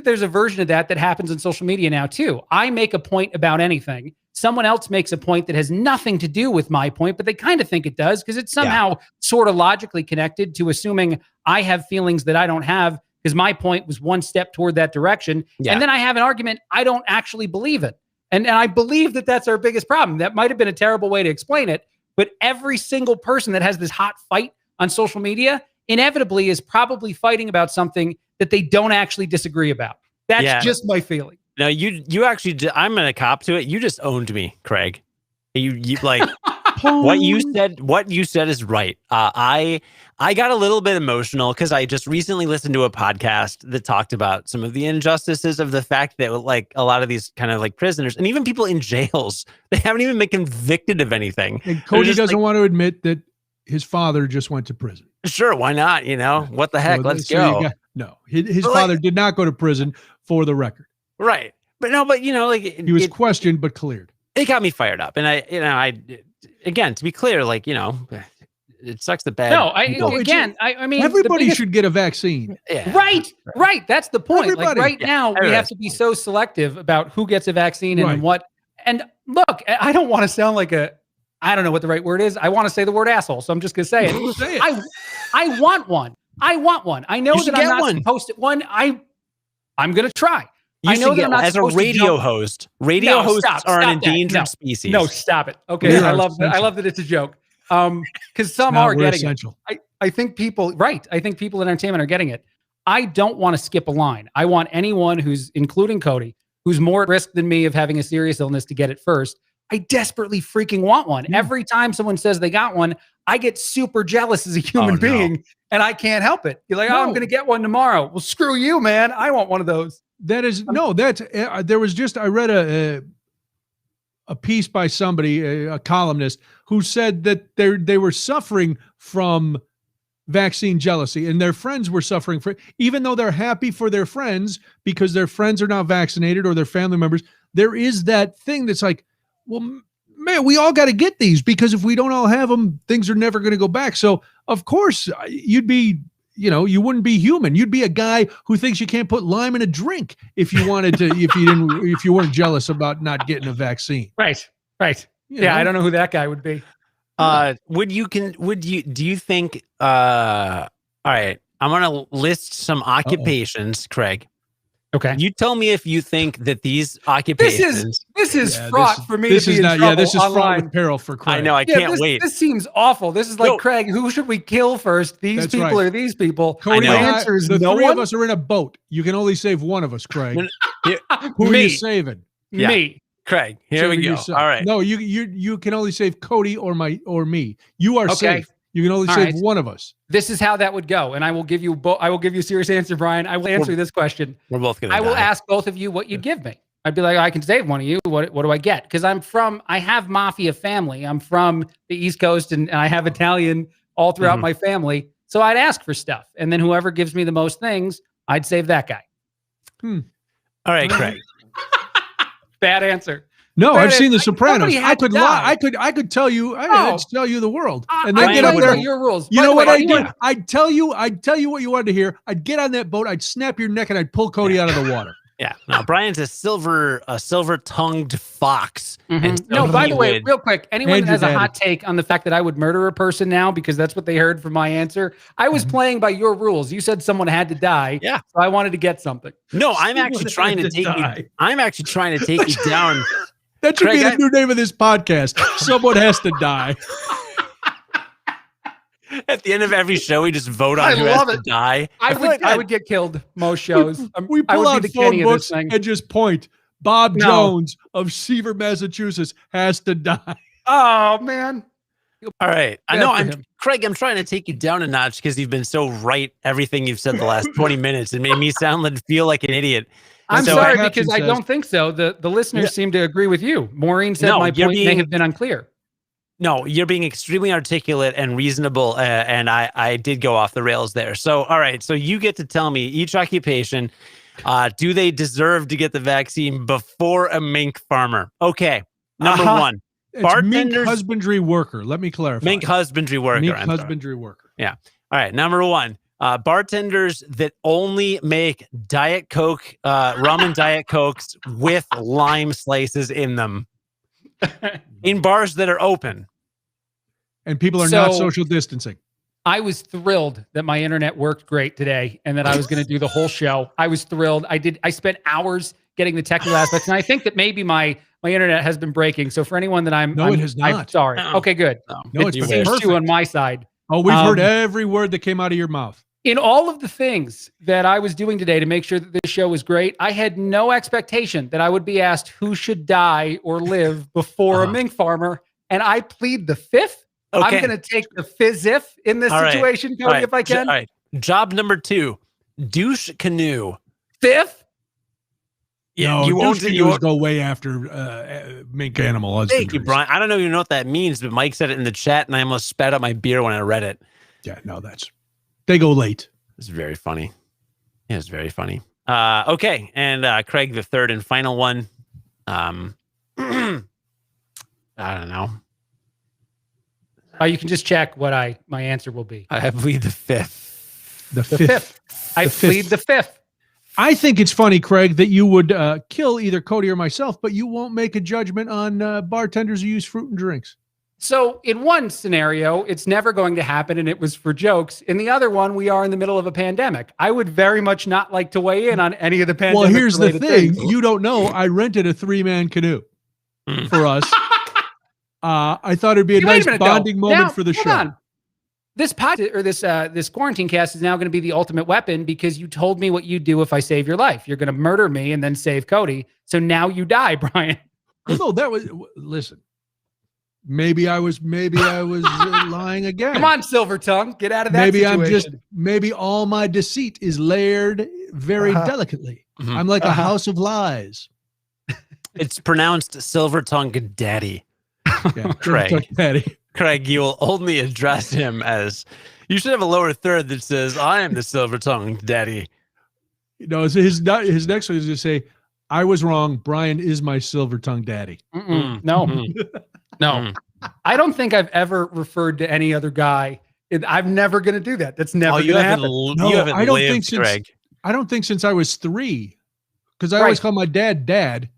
there's a version of that happens in social media now too. I make a point about anything. Someone else makes a point that has nothing to do with my point, but they kind of think it does because it's somehow sort of logically connected to assuming I have feelings that I don't have because my point was one step toward that direction. Yeah. And then I have an argument I don't actually believe it. And I believe that that's our biggest problem. That might have been a terrible way to explain it, but every single person that has this hot fight on social media inevitably is probably fighting about something that they don't actually disagree about. That's just my feeling. No, you actually, I'm going to cop to it. You just owned me, Craig. You like what you said is right. I got a little bit emotional because I just recently listened to a podcast that talked about some of the injustices of the fact that like a lot of these kind of like prisoners and even people in jails, they haven't even been convicted of anything. And Cody doesn't want to admit that his father just went to prison. Sure, why not? You know, what the heck? Let's go. His father did not go to prison, for the record. Right. But you know, like he was questioned but cleared. It got me fired up. And I again, to be clear, like, you know, it sucks that bad. I mean, everybody should get a vaccine. Yeah. Right. That's the point. Everybody. Like now we have to be so selective about who gets a vaccine and what. And look, I don't want to sound like I don't know what the right word is. I want to say the word asshole. So I'm just going to say it. Say it. I want one. I know that I'm not supposed to. I'm going to try. I know that I'm not as a radio host. Radio hosts are an endangered species. No, stop it. Okay, I love that it's a joke. Because some are getting essential. I think people, I think people in entertainment are getting it. I don't want to skip a line. I want anyone who's, including Cody, who's more at risk than me of having a serious illness to get it first. I desperately freaking want one. Yeah. Every time someone says they got one, I get super jealous as a human being, and I can't help it. You're like, I'm going to get one tomorrow. Well, screw you, man. I want one of those. There was just, I read a piece by somebody, a columnist, who said that they were suffering from vaccine jealousy and their friends were suffering even though they're happy for their friends because their friends are not vaccinated or their family members. There is that thing that's like, well, man, we all got to get these because if we don't all have them, things are never going to go back. So of course you'd be you wouldn't be human. You'd be a guy who thinks you can't put lime in a drink if you wanted to, if you weren't jealous about not getting a vaccine. Right. You know? I don't know who that guy would be. Do you think, all right, I'm going to list some occupations, Craig. Okay. You tell me if you think that these occupations. This is fraught for me to be in trouble. Yeah, this is fraught online. with peril for Craig. I know. I can't wait. This seems awful. This is like, Craig, who should we kill first? These That's people right. or these people? Cody, My answer is the no three one. of us are in a boat. You can only save one of us, Craig. Yeah. Who are Me. you saving? Yeah. Me. Craig, here we Saving go. yourself. All right. No, you can only save Cody or me. You are Okay. safe. You can only All save right. one of us. This is how that would go, and I will give you I will give you a serious answer, Brian. I will answer this question. We're both going to I will ask both of you what you'd give me. I'd be like, I can save one of you. What do I get? Because I have mafia family. I'm from the East Coast, and I have Italian all throughout my family. So I'd ask for stuff, and then whoever gives me the most things, I'd save that guy. All right, Craig. Bad answer. No, Brandon, I've seen The Sopranos. somebody had I could to lie. die. I could tell you. I'd tell you the world, and I then get know up there. your rules. You By know the what way, I do? anyone- I'd tell you what you wanted to hear. I'd get on that boat. I'd snap your neck, and I'd pull Cody out of the water. Yeah. No, Brian's a silver-tongued fox. And so No, by he the way, would- real quick, anyone And that has your a daddy. hot take on the fact that I would murder a person now because that's what they heard from my answer, I was playing by your rules. You said someone had to die. Yeah. So I wanted to get something. No, I'm actually trying to take you. I'm actually trying to take you down. That should Craig, be the new name of this podcast. Someone has to die. At the end of every show, we just vote on I who has love to it. die. I would get killed most shows. We I pull would out be the phone Kenny of this books thing. and just point. Bob No. Jones of Seaver, Massachusetts, has to die. Oh man. All right. I Good know. for I'm him. Craig. I'm trying to take you down a notch because you've been so right. Everything you've said the last 20 minutes, it made me feel like an idiot. I'm So sorry Captain because I says- don't think so. The listeners seem to agree with you. Maureen said No, my you're point may being- have been unclear. No, you're being extremely articulate and reasonable, and I did go off the rails there. So, all right. So you get to tell me each occupation. Do they deserve to get the vaccine before a mink farmer? Okay. Number one, It's mink Bartenders- husbandry worker. Let me clarify. mink husbandry worker. Mink I'm sorry. husbandry worker. All right. Number one, bartenders that only make Diet Coke, rum and Diet Cokes with lime slices in them in bars that are open. And people are not So- social distancing. I was thrilled that my internet worked great today and that I was going to do the whole show. I was thrilled. I spent hours getting the technical aspects, and I think that maybe my internet has been breaking. So for anyone that I'm No, it has I'm not. sorry. No. Okay, good. No, it's you It been seems wish. to perfect. on my side. Oh, we've heard Um, every word that came out of your mouth. In all of the things that I was doing today to make sure that this show was great, I had no expectation that I would be asked who should die or live before a mink farmer, and I plead the fifth. Okay. I'm going to take the fizz-if in this All right. situation, Cody, All right. if I can. All right. Job number two, douche canoe. Fifth? No, you won't. douche You canoes won't. go way after mink animal husbandry. Thank you, Brian. I don't even know what that means, but Mike said it in the chat, and I almost spat out my beer when I read it. Yeah, no, they go late. It's very funny. It was very funny. Okay, and Craig, the third and final one. I don't know. You can just check what my answer will be. I believe the fifth. The The fifth. fifth. I fifth. plead the fifth. I think it's funny, Craig, that you would kill either Cody or myself, but you won't make a judgment on bartenders who use fruit and drinks. So in one scenario, it's never going to happen and it was for jokes. In the other one, we are in the middle of a pandemic. I would very much not like to weigh in on any of the pandemic. Well, here's the thing. things. You don't know. I rented a 3-man canoe for us. I thought it'd be a Hey, wait nice minute, bonding though. moment Now, for the hold show. on. This this quarantine cast is now going to be the ultimate weapon because you told me what you do if I save your life. You're going to murder me and then save Cody. So now you die, Brian. No, that was listen. Maybe I was lying again. Come on, Silver Tongue, get out of that situation. Maybe all my deceit is layered very delicately. Mhm. I'm like a house of lies. It's pronounced silver-tongued daddy. Yeah, Craig. Patty. Craig, you will only address him as. You should have a lower third that says, "I am the silver-tongued daddy." No, his next one is to say, "I was wrong. Brian is my silver-tongued daddy." No, Mhm. no. Mm. I don't think I've ever referred to any other guy I'm never going to do that. That's never going to happen. You haven't I don't lived, think since Greg. I don't think since I was 3, because I always call my dad.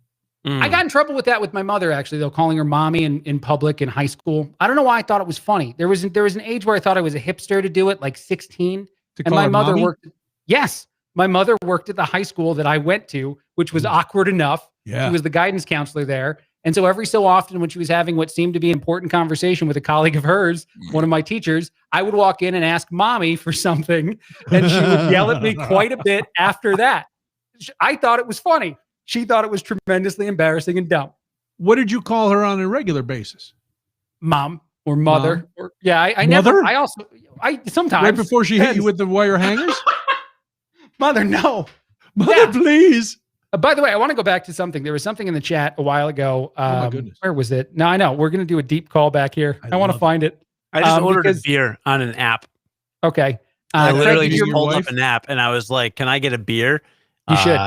I got in trouble with that with my mother, actually, though, calling her mommy in public in high school. I don't know why I thought it was funny. There was an age where I thought I was a hipster to do it, like 16. And my mother worked. Yes, my mother worked at the high school that I went to, which was awkward enough. Yeah. She was the guidance counselor there. And so every so often when she was having what seemed to be an important conversation with a colleague of hers, one of my teachers, I would walk in and ask mommy for something. And she would yell at me quite a bit after that. I thought it was funny. She thought it was tremendously embarrassing and dumb. What did you call her on a regular basis? Mom or mother. Mom? Or, yeah, I Mother? never, I sometimes. Right before she hit you with the wire hangers? Mother, no. Mother, please. By the way, I want to go back to something. There was something in the chat a while ago. Oh my goodness. Where was it? No, I know. We're going to do a deep call back here. I want to find it. I just ordered a beer on an app. Okay. I literally Craig, just pulled up an app and I was like, can I get a beer? You should.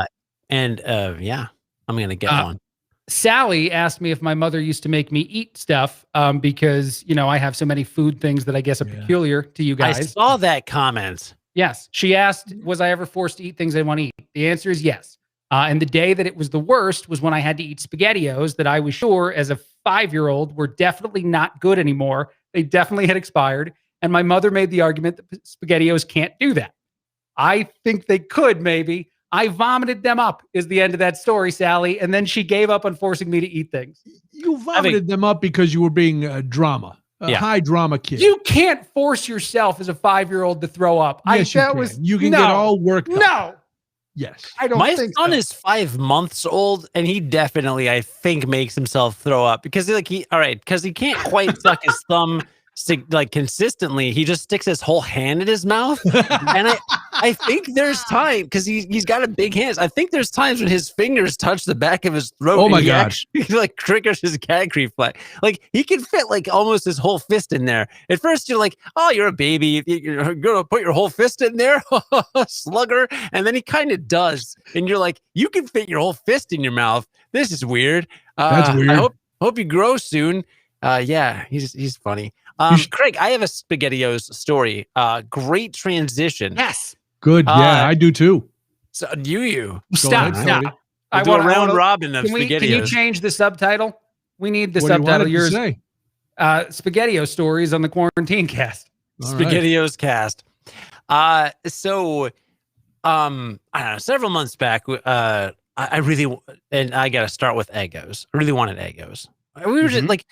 And yeah, I'm going to get one. Sally asked me if my mother used to make me eat stuff because, I have so many food things that I guess are peculiar to you guys. I saw that comment. Yes. She asked, was I ever forced to eat things I want to eat? The answer is yes. And the day that it was the worst was when I had to eat SpaghettiOs that I was sure as a 5-year-old were definitely not good anymore. They definitely had expired. And my mother made the argument that SpaghettiOs can't do that. I think they could, maybe. I vomited them up is the end of that story, Sally. And then she gave up on forcing me to eat things. You vomited them up because you were being a high drama kid. You can't force yourself as a 5-year-old to throw up. Yes, you can get all worked up. No. Yes. I don't My think son so. is 5 months old and he definitely, I think, makes himself throw up because he can't quite suck his thumb consistently. He just sticks his whole hand in his mouth. And I think there's time because he's got a big hands. I think there's times when his fingers touch the back of his throat. Oh my God. He triggers his gag reflex. He can fit almost his whole fist in there. At first you're like, oh, you're a baby. You're going to put your whole fist in there? Slugger. And then he kind of does. And you're like, you can fit your whole fist in your mouth. This is weird. That's weird. I hope you grow soon. Yeah, he's funny. Craig, I have a SpaghettiOs story. Great transition. Yes. Good. Yeah, I do too. So you Stop. I want a round robin of SpaghettiOs. Can you change the subtitle? We need the What subtitle. do you want it to say? SpaghettiO stories on the Quarantine Cast. SpaghettiOs cast. I don't know, several months back, I really, and I got to start with Eggos. I really wanted Eggos. We were just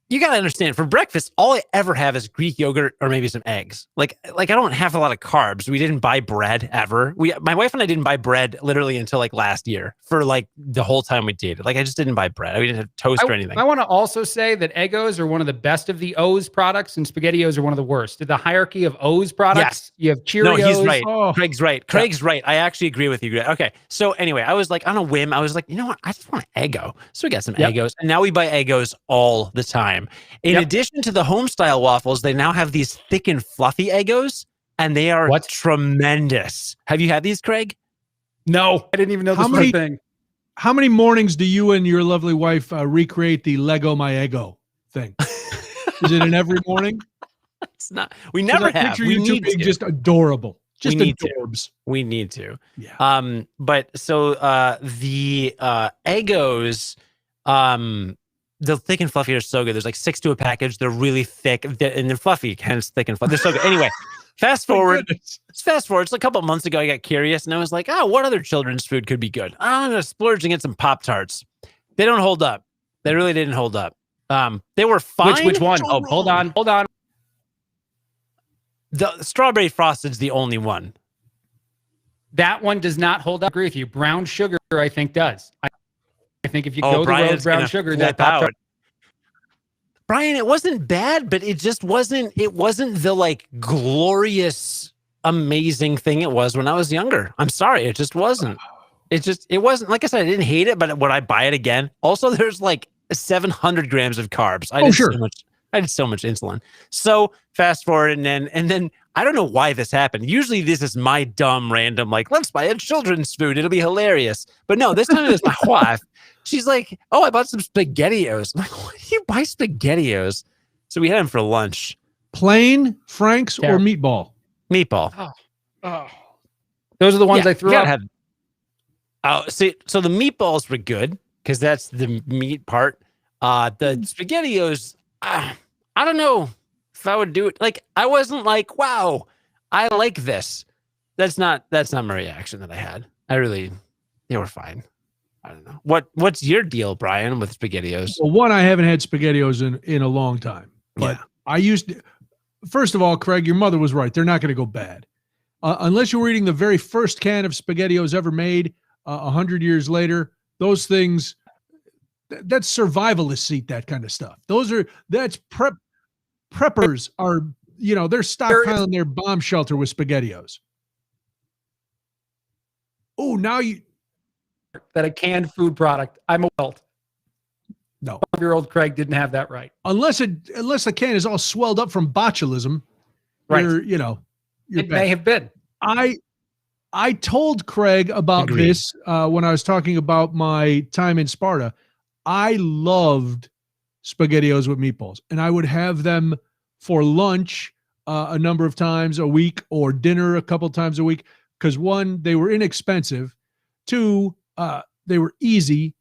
you got to understand, for breakfast, all I ever have is Greek yogurt or maybe some eggs. I don't have a lot of carbs. We didn't buy bread ever. My wife and I didn't buy bread literally until last year for the whole time we dated. I just didn't buy bread. We didn't have toast or anything. I want to also say that Eggos are one of the best of the O's products and SpaghettiOs are one of the worst. The hierarchy of O's products, you have Cheerios. No, he's right. Oh. Craig's right. Craig's right. I actually agree with you. Okay. So anyway, I was on a whim. I was like, you know what? I just want an Eggo. So we got some Eggos. And now we buy Eggos all the time. In addition to the home style waffles, they now have these thick and fluffy Eggos, and they are tremendous. Have you had these, Craig? No, I didn't even know this was a thing. How many mornings do you and your lovely wife recreate the Lego My Eggo thing? Is it in every morning? It's not. We never have. Picture you two being just adorable. Just adorbs. We need to. Yeah. But so the Eggos, the thick and fluffy are so good. There's 6 to a package. They're really thick and they're fluffy, hence thick and fluffy. They're so good. Anyway, fast forward. It's a couple months ago. I got curious and I was like, what other children's food could be good? I'm going to splurge and get some Pop-Tarts. They don't hold up. They really didn't hold up. They were fine. Which one? Oh, hold on. The strawberry frosted's the only one. That one does not hold up. I agree with you. Brown sugar, I think, does. I think if you go the road of brown sugar, that out. Brian, it wasn't bad, but it just wasn't. It wasn't the glorious, amazing thing it was when I was younger. I'm sorry, it just wasn't. It wasn't. Like I said, I didn't hate it, but would I buy it again? Also, there's 700 grams of carbs. I had so much insulin. So fast forward, and then I don't know why this happened. Usually this is my dumb random let's buy a children's food. It'll be hilarious. But no, this time it was my wife. She's like, I bought some SpaghettiOs. I'm like, why do you buy SpaghettiOs? So we had them for lunch. Plain, Frank's, or meatball? Meatball. Oh. Those are the ones I threw out. See, so the meatballs were good because that's the meat part. The SpaghettiOs, I don't know if I would do it. Like, I wasn't like, wow, I like this. That's not my reaction that I had. They were fine. I don't know. What's your deal, Brian, with SpaghettiOs? Well, one, I haven't had SpaghettiOs in a long time. But I used to, first of all, Craig, your mother was right. They're not going to go bad. Unless you were eating the very first can of SpaghettiOs ever made 100 years later, those things, that's survivalist seat, that kind of stuff. That's preppers are, they're stockpiling their bomb shelter with SpaghettiOs. Oh, now that a canned food product. I'm a welt. No. 12-year-old Craig didn't have that right. Unless the can is all swelled up from botulism, right? It may have been. I told Craig about this when I was talking about my time in Sparta. I loved SpaghettiOs with meatballs, and I would have them for lunch a number of times a week, or dinner a couple times a week, because one, they were inexpensive. Two, they were easy,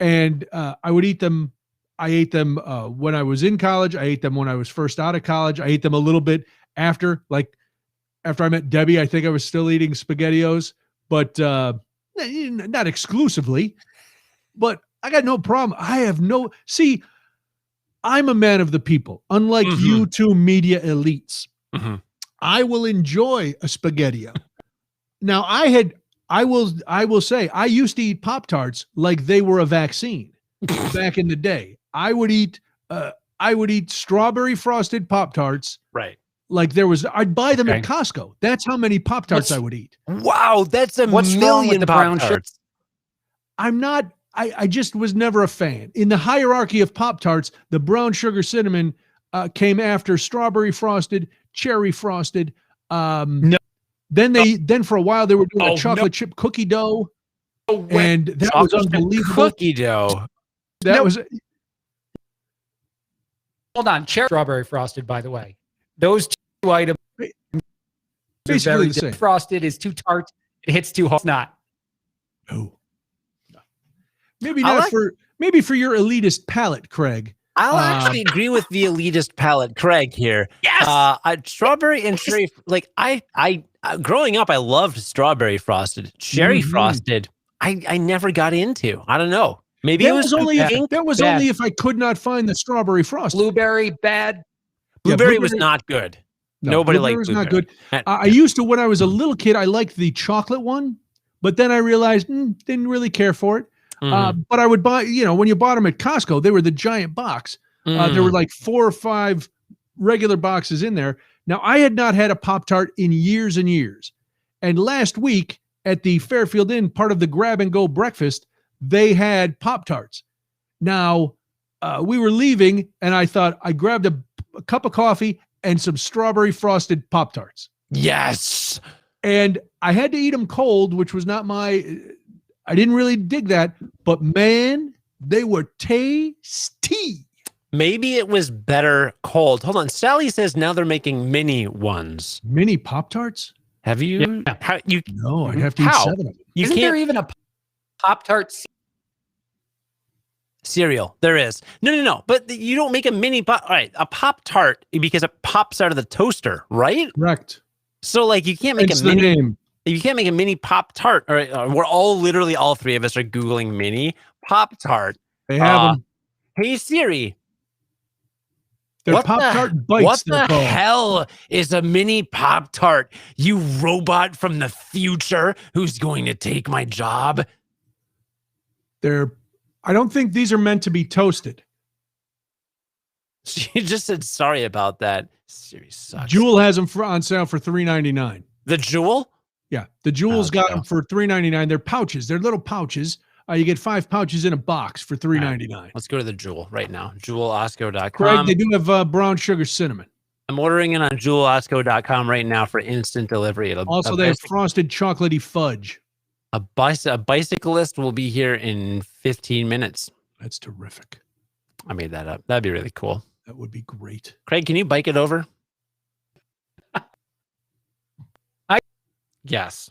and I would eat them. I ate them when I was in college. I ate them when I was first out of college. I ate them a little bit after I met Debbie. I think I was still eating SpaghettiOs, but not exclusively. But I got no problem. I'm a man of the people, unlike you two media elites. Mm-hmm. I will enjoy a SpaghettiO. Now, I will say, I used to eat Pop-Tarts like they were a vaccine back in the day. I would eat strawberry frosted Pop-Tarts. Right. Like I'd buy them at Costco. That's how many Pop-Tarts I would eat. Wow, that's what's million wrong with the brown sugar? I just was never a fan. In the hierarchy of Pop-Tarts, the brown sugar cinnamon came after strawberry frosted, cherry frosted. No. Then for a while they were doing a chocolate chip cookie dough. And that was unbelievable. Cookie dough. Hold on, cherry strawberry frosted, by the way. Those two items basically the same. Frosted is too tart. It hits too hard. It's not. Oh. Maybe for your elitist palate, Craig. I'll actually agree with the elitist palate, Craig, here. Yes. Strawberry and cherry, like I growing up, I loved strawberry frosted. Cherry frosted, I never got into. I don't know. Maybe that was only if I could not find the strawberry frosted. Blueberry bad. Blueberry was not good. No, Nobody liked blueberry. Not good. I used to, when I was a little kid, I liked the chocolate one, but then I realized didn't really care for it. But I would buy, when you bought them at Costco, they were the giant box. There were like 4 or 5 regular boxes in there. Now, I had not had a Pop-Tart in years and years. And last week at the Fairfield Inn, part of the grab and go breakfast, they had Pop-Tarts. Now, we were leaving and I thought I grabbed a cup of coffee and some strawberry frosted Pop-Tarts. Yes. And I had to eat them cold, which was not I didn't really dig that, but man, they were tasty. Maybe it was better cold. Hold on. Sally says now they're making mini ones. Mini Pop-Tarts? Have you? Yeah. No, I'd have to eat 7 of them. Isn't there even a Pop-Tart cereal? There is. No. But you don't make a mini All right, a Pop-Tart because it pops out of the toaster, right? Correct. So like you can't make a mini name. You can't make a mini Pop-Tart. Or we're all 3 of us are Googling mini Pop-Tart. They have them. Hey Siri. They're Pop-Tart bites. What the hell is a mini Pop-Tart? You robot from the future who's going to take my job? I don't think these are meant to be toasted. She just said sorry about that. Siri sucks. Jewel has them on sale for $3.99. The Jewel? Yeah, the Jewel's got them for $3.99. They're pouches. They're little pouches. You get 5 pouches in a box for $3.99. Right. Let's go to the Jewel right now. JewelOsco.com. Craig, they do have brown sugar cinnamon. I'm ordering it on JewelOsco.com right now for instant delivery. They have frosted chocolatey fudge. A bicyclist will be here in 15 minutes. That's terrific. I made that up. That'd be really cool. That would be great. Craig, can you bike it over? Yes.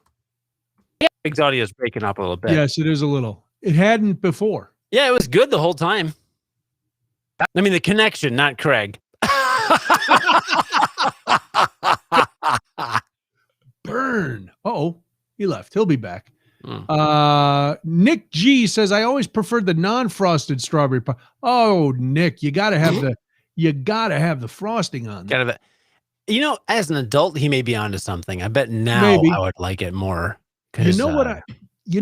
Yeah. Craig's audio is breaking up a little bit. Yes, it is a little. It hadn't before. Yeah, it was good the whole time. I mean, the connection, not Craig. Burn. Oh, he left. He'll be back. Mm. Nick G says, I always preferred the non-frosted strawberry pie. Oh, Nick, you gotta have the frosting on there. Kind of you know, as an adult, he may be onto something. I bet now Maybe. I would like it more. You know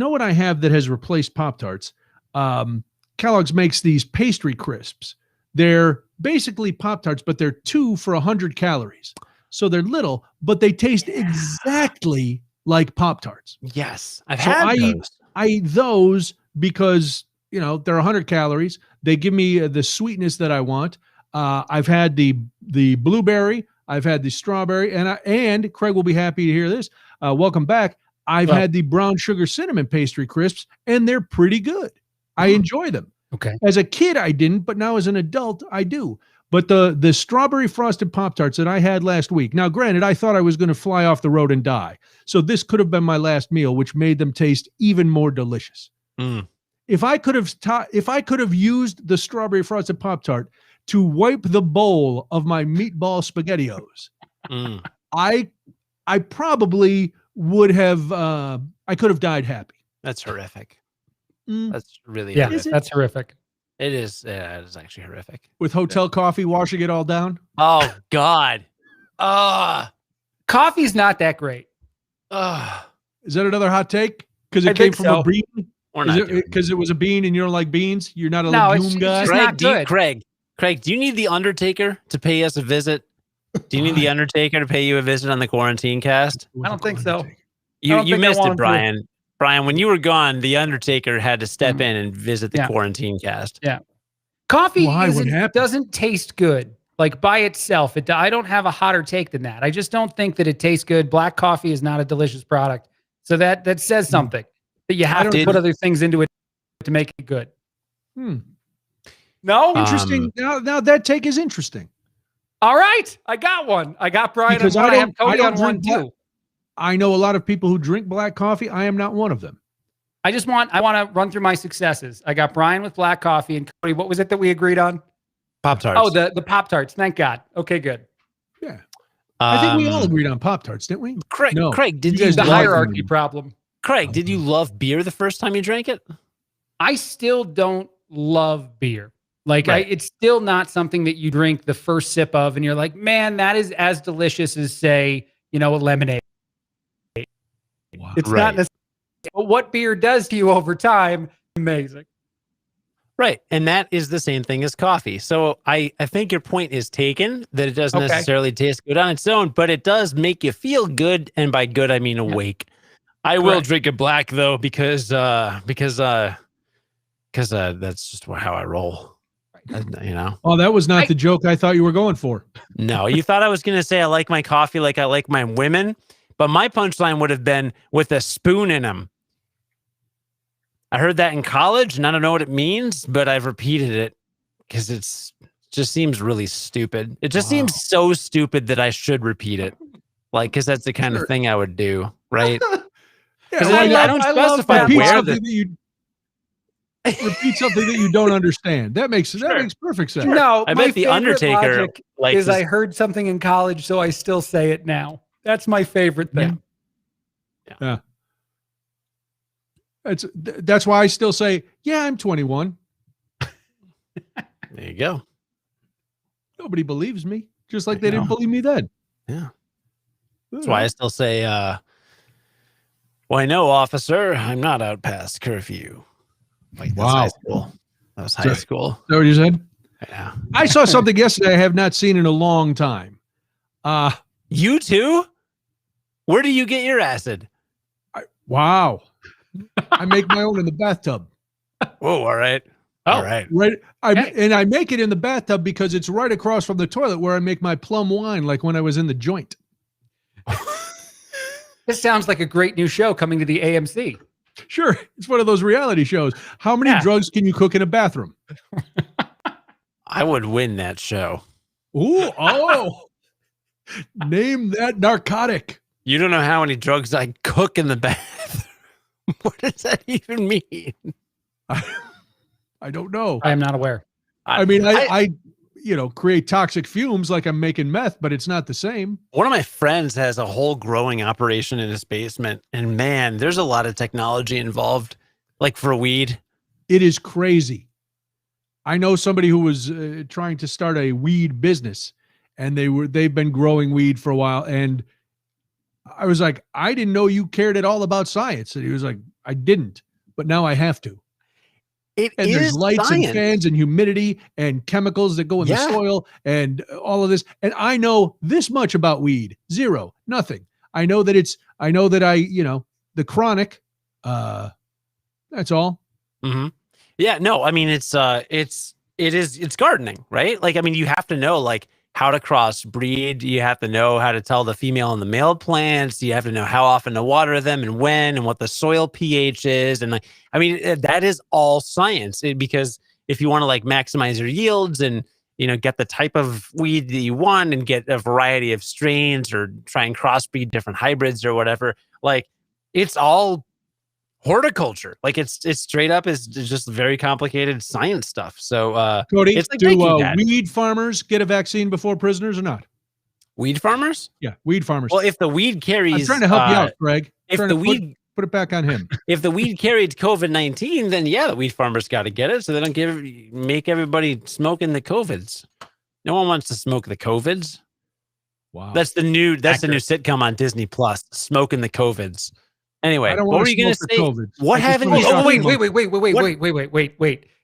what I have that has replaced Pop-Tarts? Kellogg's makes these pastry crisps. They're basically Pop-Tarts, but they're 2 for 100 calories. So they're little, but they taste exactly like Pop-Tarts. Yes, I've So had those. I eat those because, you know, they're 100 calories. They give me the sweetness that I want. I've had the blueberry. I've had the strawberry. And Craig will be happy to hear this. Welcome back. I've had the brown sugar cinnamon pastry crisps, and they're pretty good. I enjoy them. Okay. As a kid, I didn't, but now as an adult, I do. But the strawberry frosted Pop-Tarts that I had last week. Now, granted, I thought I was going to fly off the road and die. So this could have been my last meal, which made them taste even more delicious. Mm. If I could have used the strawberry frosted Pop-Tart to wipe the bowl of my meatball SpaghettiOs, I probably would have. I could have died happy. That's horrific. Mm. That's really horrific. That's horrific. It is. Yeah, it is actually horrific. With hotel coffee washing it all down. Oh God. Coffee's not that great. Is that another hot take? Because it came from a bean? Because it was a bean and you don't like beans? You're not a legume guy? It's not good. Craig, do you need the Undertaker to pay us a visit? Do you need the Undertaker to pay you a visit on the Quarantine Cast? I don't think so. You missed it, Brian. Brian, when you were gone, the Undertaker had to step in and visit the Quarantine Cast. Yeah. Coffee doesn't taste good. Like by itself, I don't have a hotter take than that. I just don't think that it tastes good. Black coffee is not a delicious product. So that says something that you have to put other things into it to make it good. No? Interesting. Now that take is interesting. All right. I got one. I got Brian on one. I have Cody on one too. I know a lot of people who drink black coffee. I am not one of them. I want to run through my successes. I got Brian with black coffee, and Cody, what was it that we agreed on? Pop-Tarts. Oh, the Pop-Tarts. Thank God. Okay, good. Yeah. I think we all agreed on Pop-Tarts, didn't we? Craig, did you the hierarchy problem. Craig, did you love beer the first time you drank it? I still don't love beer. Like it's still not something that you drink the first sip of and you're like, man, that is as delicious as, say, a lemonade. Wow. It's not necessarily, but what beer does to you over time, amazing. Right. And that is the same thing as coffee. So I think your point is taken, that it doesn't necessarily taste good on its own, but it does make you feel good. And by good, I mean awake. I will drink it black though, because that's just how I roll. Oh, that was not the joke I thought you were going for. No, you thought I was going to say I like my coffee like I like my women, but my punchline would have been with a spoon in them. I heard that in college, and I don't know what it means, but I've repeated it because it just seems really stupid. It just seems so stupid that I should repeat it, like because that's the kind of thing I would do, right? Because I don't specify where repeat something that you don't understand. That makes perfect sense. No, I bet the Undertaker is I heard something in college, so I still say it now. That's my favorite thing. Yeah. That's why I still say, yeah, I'm 21. There you go. Nobody believes me, just like they didn't believe me then. Yeah. That's why I still say, why no, officer, I'm not out past curfew. Like, that's high school. That was high school. Is that what you said? Yeah. I saw something yesterday I have not seen in a long time. You too? Where do you get your acid? Wow. I make my own in the bathtub. Whoa, all right. All right. Right. And I make it in the bathtub because it's right across from the toilet where I make my plum wine, like when I was in the joint. This sounds like a great new show coming to the AMC. Sure. It's one of those reality shows. How many drugs can you cook in a bathroom? I would win that show. Ooh, name that narcotic. You don't know how many drugs I cook in the bath. What does that even mean? I don't know. I am not aware. I mean, I create toxic fumes like I'm making meth, but it's not the same. One of my friends has a whole growing operation in his basement, and man, there's a lot of technology involved, like for weed. It is crazy. I know somebody who was trying to start a weed business, and they've been growing weed for a while. And I was like, I didn't know you cared at all about science. And he was like, I didn't, but now I have to. And there's lights and fans and humidity and chemicals that go in the soil and all of this. And I know this much about weed. Zero, nothing. I know that the chronic, that's all. Mm-hmm. Yeah, no, I mean, it's gardening, right? Like, I mean, you have to know like how to crossbreed. You have to know how to tell the female and the male plants. You have to know how often to water them and when, and what the soil pH is. And that is all science, because if you want to like maximize your yields and, get the type of weed that you want and get a variety of strains or try and crossbreed different hybrids or whatever, like it's all horticulture. Like it's straight up is just very complicated science stuff. So Cody, it's like do weed farmers get a vaccine before prisoners or not? Weed farmers? Yeah, weed farmers. Well, if the weed carries, I'm trying to help you out, Greg. If the weed put it back on him. If the weed carried COVID-19, then yeah, the weed farmers got to get it, so they don't make everybody smoking the COVIDs. No one wants to smoke the COVIDs. Wow, that's the new sitcom on Disney Plus, Smoking the COVIDs. Anyway, what were you going to say? COVID. What haven't you? Oh, wait.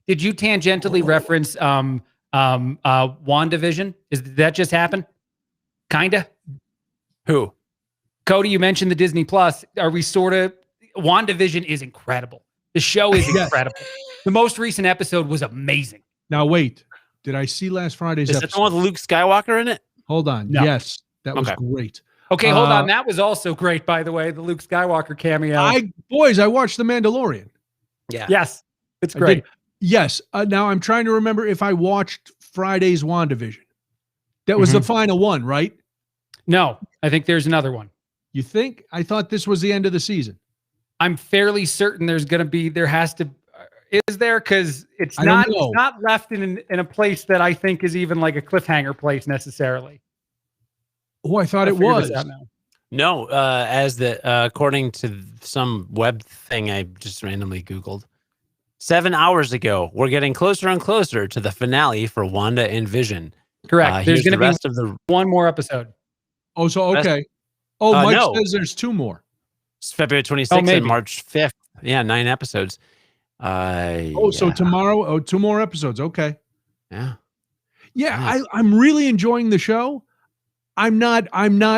Did you tangentially reference WandaVision? Did that just happen? Kinda. Who? Cody, you mentioned the Disney Plus. Are we sort of? WandaVision is incredible. The show is incredible. The most recent episode was amazing. Now wait, did I see last Friday's episode? Is that the one with Luke Skywalker in it? Hold on. No. Yes, that was great. Okay, hold on. That was also great, by the way. The Luke Skywalker cameo. I watched The Mandalorian. Yeah. Yes, it's great. Yes. Now I'm trying to remember if I watched Friday's WandaVision. That was the final one, right? No, I think there's another one. You think? I thought this was the end of the season. I'm fairly certain is there, because it's not left in a place that I think is even like a cliffhanger place necessarily. Oh, I thought it was. No, according to some web thing I just randomly Googled, 7 hours ago, we're getting closer and closer to the finale for Wanda and Vision. Correct. There's going to be one more episode. Oh, so okay. Mike says there's two more. It's February 26th and March 5th. Yeah, 9 episodes. So tomorrow, 2 more episodes. Okay. Yeah. Yeah, I'm really enjoying the show. I'm not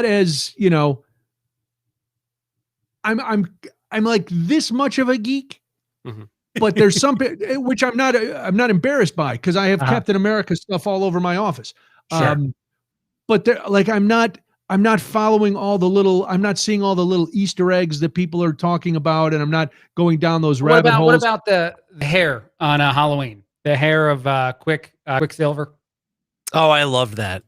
as, I'm like this much of a geek, but there's something which I'm not embarrassed by, because I have Captain America stuff all over my office. Sure. But I'm not following I'm not seeing all the little Easter eggs that people are talking about, and I'm not going down those rabbit holes. What about the hair on Halloween? The hair of Quicksilver. Oh, I loved that.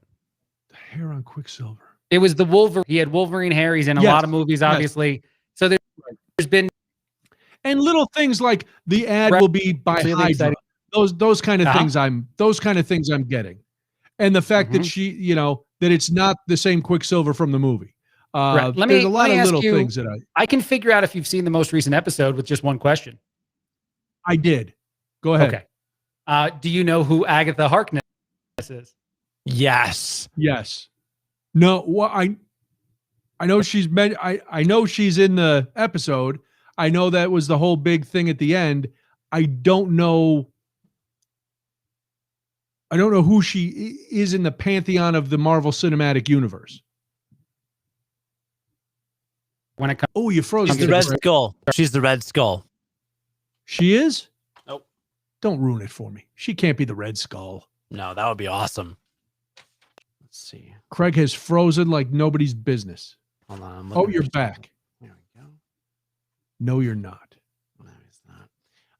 Hair on Quicksilver. It was the Wolverine. He had Wolverine hair. He's in a lot of movies, obviously. Yes. So there's been, and little things like the ad will be by Hydra. Those kind of things I'm getting, and the fact that she, that it's not the same Quicksilver from the movie. There's a lot of little things that I can figure out if you've seen the most recent episode with just one question. I did. Go ahead. Okay. Do you know who Agatha Harkness is? Yes. No, well, I know she's I know she's in the episode. I know that was the whole big thing at the end. I don't know who she is in the pantheon of the Marvel Cinematic Universe. When it comes, you froze. She's the Red Skull. She's the Red Skull. She is? Nope. Don't ruin it for me. She can't be the Red Skull. No, that would be awesome. Let's see. Craig has frozen like nobody's business. Hold on. You're back. There we go. No, you're not. No, he's not.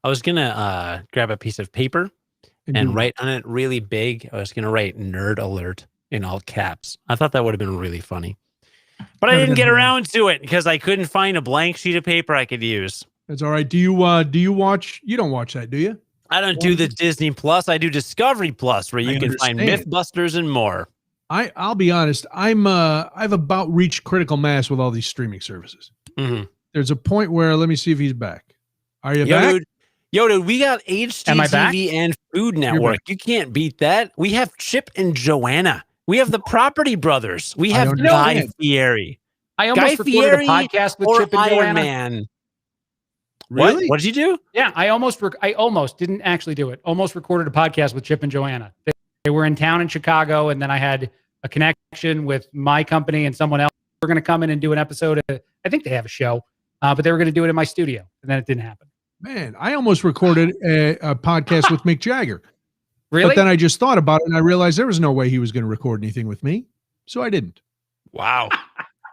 I was gonna grab a piece of paper and write on it really big. I was gonna write "Nerd Alert" in all caps. I thought that would have been really funny. But I Never didn't been get home. around to it because I couldn't find a blank sheet of paper I could use. That's all right. Do you watch? You don't watch that, do you? I don't do the Disney Plus. I do Discovery Plus, where you I can find understand. Mythbusters and more. I'll be honest. I've about reached critical mass with all these streaming services. Mm-hmm. There's a point where let me see if he's back. Are you back? Dude, we got Am I back? HGTV and Food Network. You can't beat that. We have Chip and Joanna. We have the Property Brothers. We I have don't Guy understand. Fieri. I almost Guy recorded a Fieri podcast with or Chip and Iron Joanna. Man. Really? What did you do? Yeah, I almost didn't actually do it. Almost recorded a podcast with Chip and Joanna. They were in town in Chicago, and then I had a connection with my company and someone else. We're going to come in and do an episode. I think they have a show, but they were going to do it in my studio, and then it didn't happen. Man, I almost recorded a podcast with Mick Jagger. Really? But then I just thought about it and I realized there was no way he was going to record anything with me. So I didn't. Wow.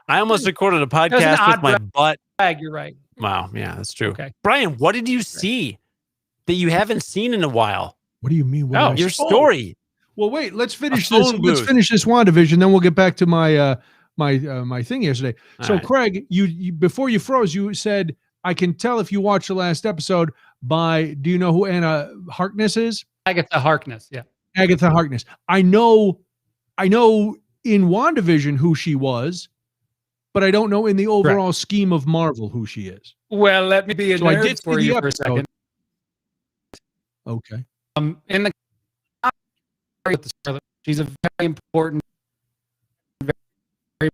I almost recorded a was an podcast odd with my butt. You're right. Wow. Yeah, that's true. Okay. Brian, what did you see that you haven't seen in a while? What do you mean? Your story. Well, wait, let's finish phone this. Let's booth. finish this WandaVision, then we'll get back to my my thing yesterday. All So right. Craig, you before you froze, you said, I can tell if you watched the last episode by, do you know who Anna Harkness is? Agatha Harkness. Yeah. Agatha Harkness. I know in WandaVision who she was, but I don't know in the overall scheme of Marvel who she is. Well, let me be a So I nerd did see for the you for a episode. second. Okay. In the she's a very important, very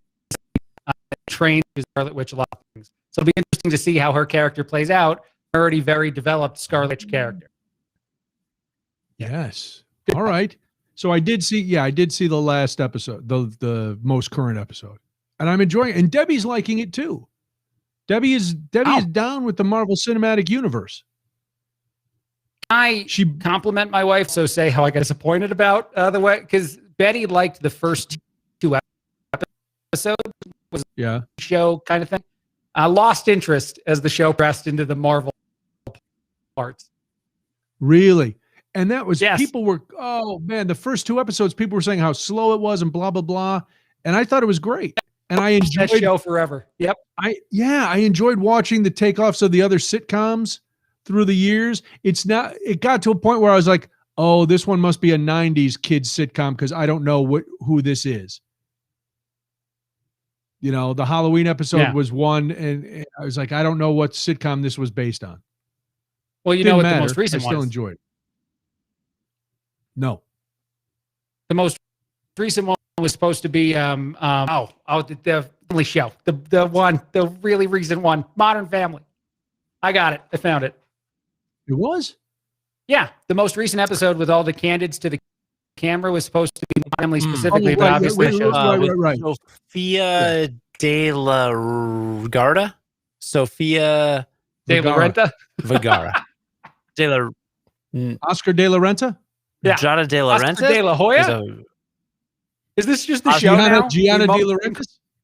trained Scarlet Witch a lot of things. So it'll be interesting to see how her character plays out. Already very developed Scarlet Witch character. Yes. All right. So I did see the last episode, the most current episode. And I'm enjoying it. And Debbie's liking it too. Debbie is down with the Marvel Cinematic Universe. She compliment my wife, so say how I got disappointed about the way, because Betty liked the first two episodes, was Yeah. show kind of thing. Lost interest as the show pressed into the Marvel parts. Really? And that was, Yes. people were, oh man, the first two episodes, people were saying how slow it was and blah, blah, blah. And I thought it was great. And I enjoyed That show forever. Yep. I enjoyed watching the takeoffs of the other sitcoms through the years. It got to a point where I was like, oh, this one must be a 90s kids sitcom because I don't know who this is. You know, the Halloween episode was one, and I was like, I don't know what sitcom this was based on. Well, you Didn't know what matter. the most recent I still one is? enjoyed it. No. The most recent one was supposed to be the family show. The really recent one, Modern Family. I got it. I found it. It was? Yeah, the most recent episode with all the candids to the camera was supposed to be family specifically, Oh, but right, obviously right, the show's right. Sophia de la Garda? Sophia De La Renta. Vergara. De la Oscar De La Renta? Yeah. Jada de la Oscar Renta? De La Hoya? Is this just the show now? Gianna De La Renta?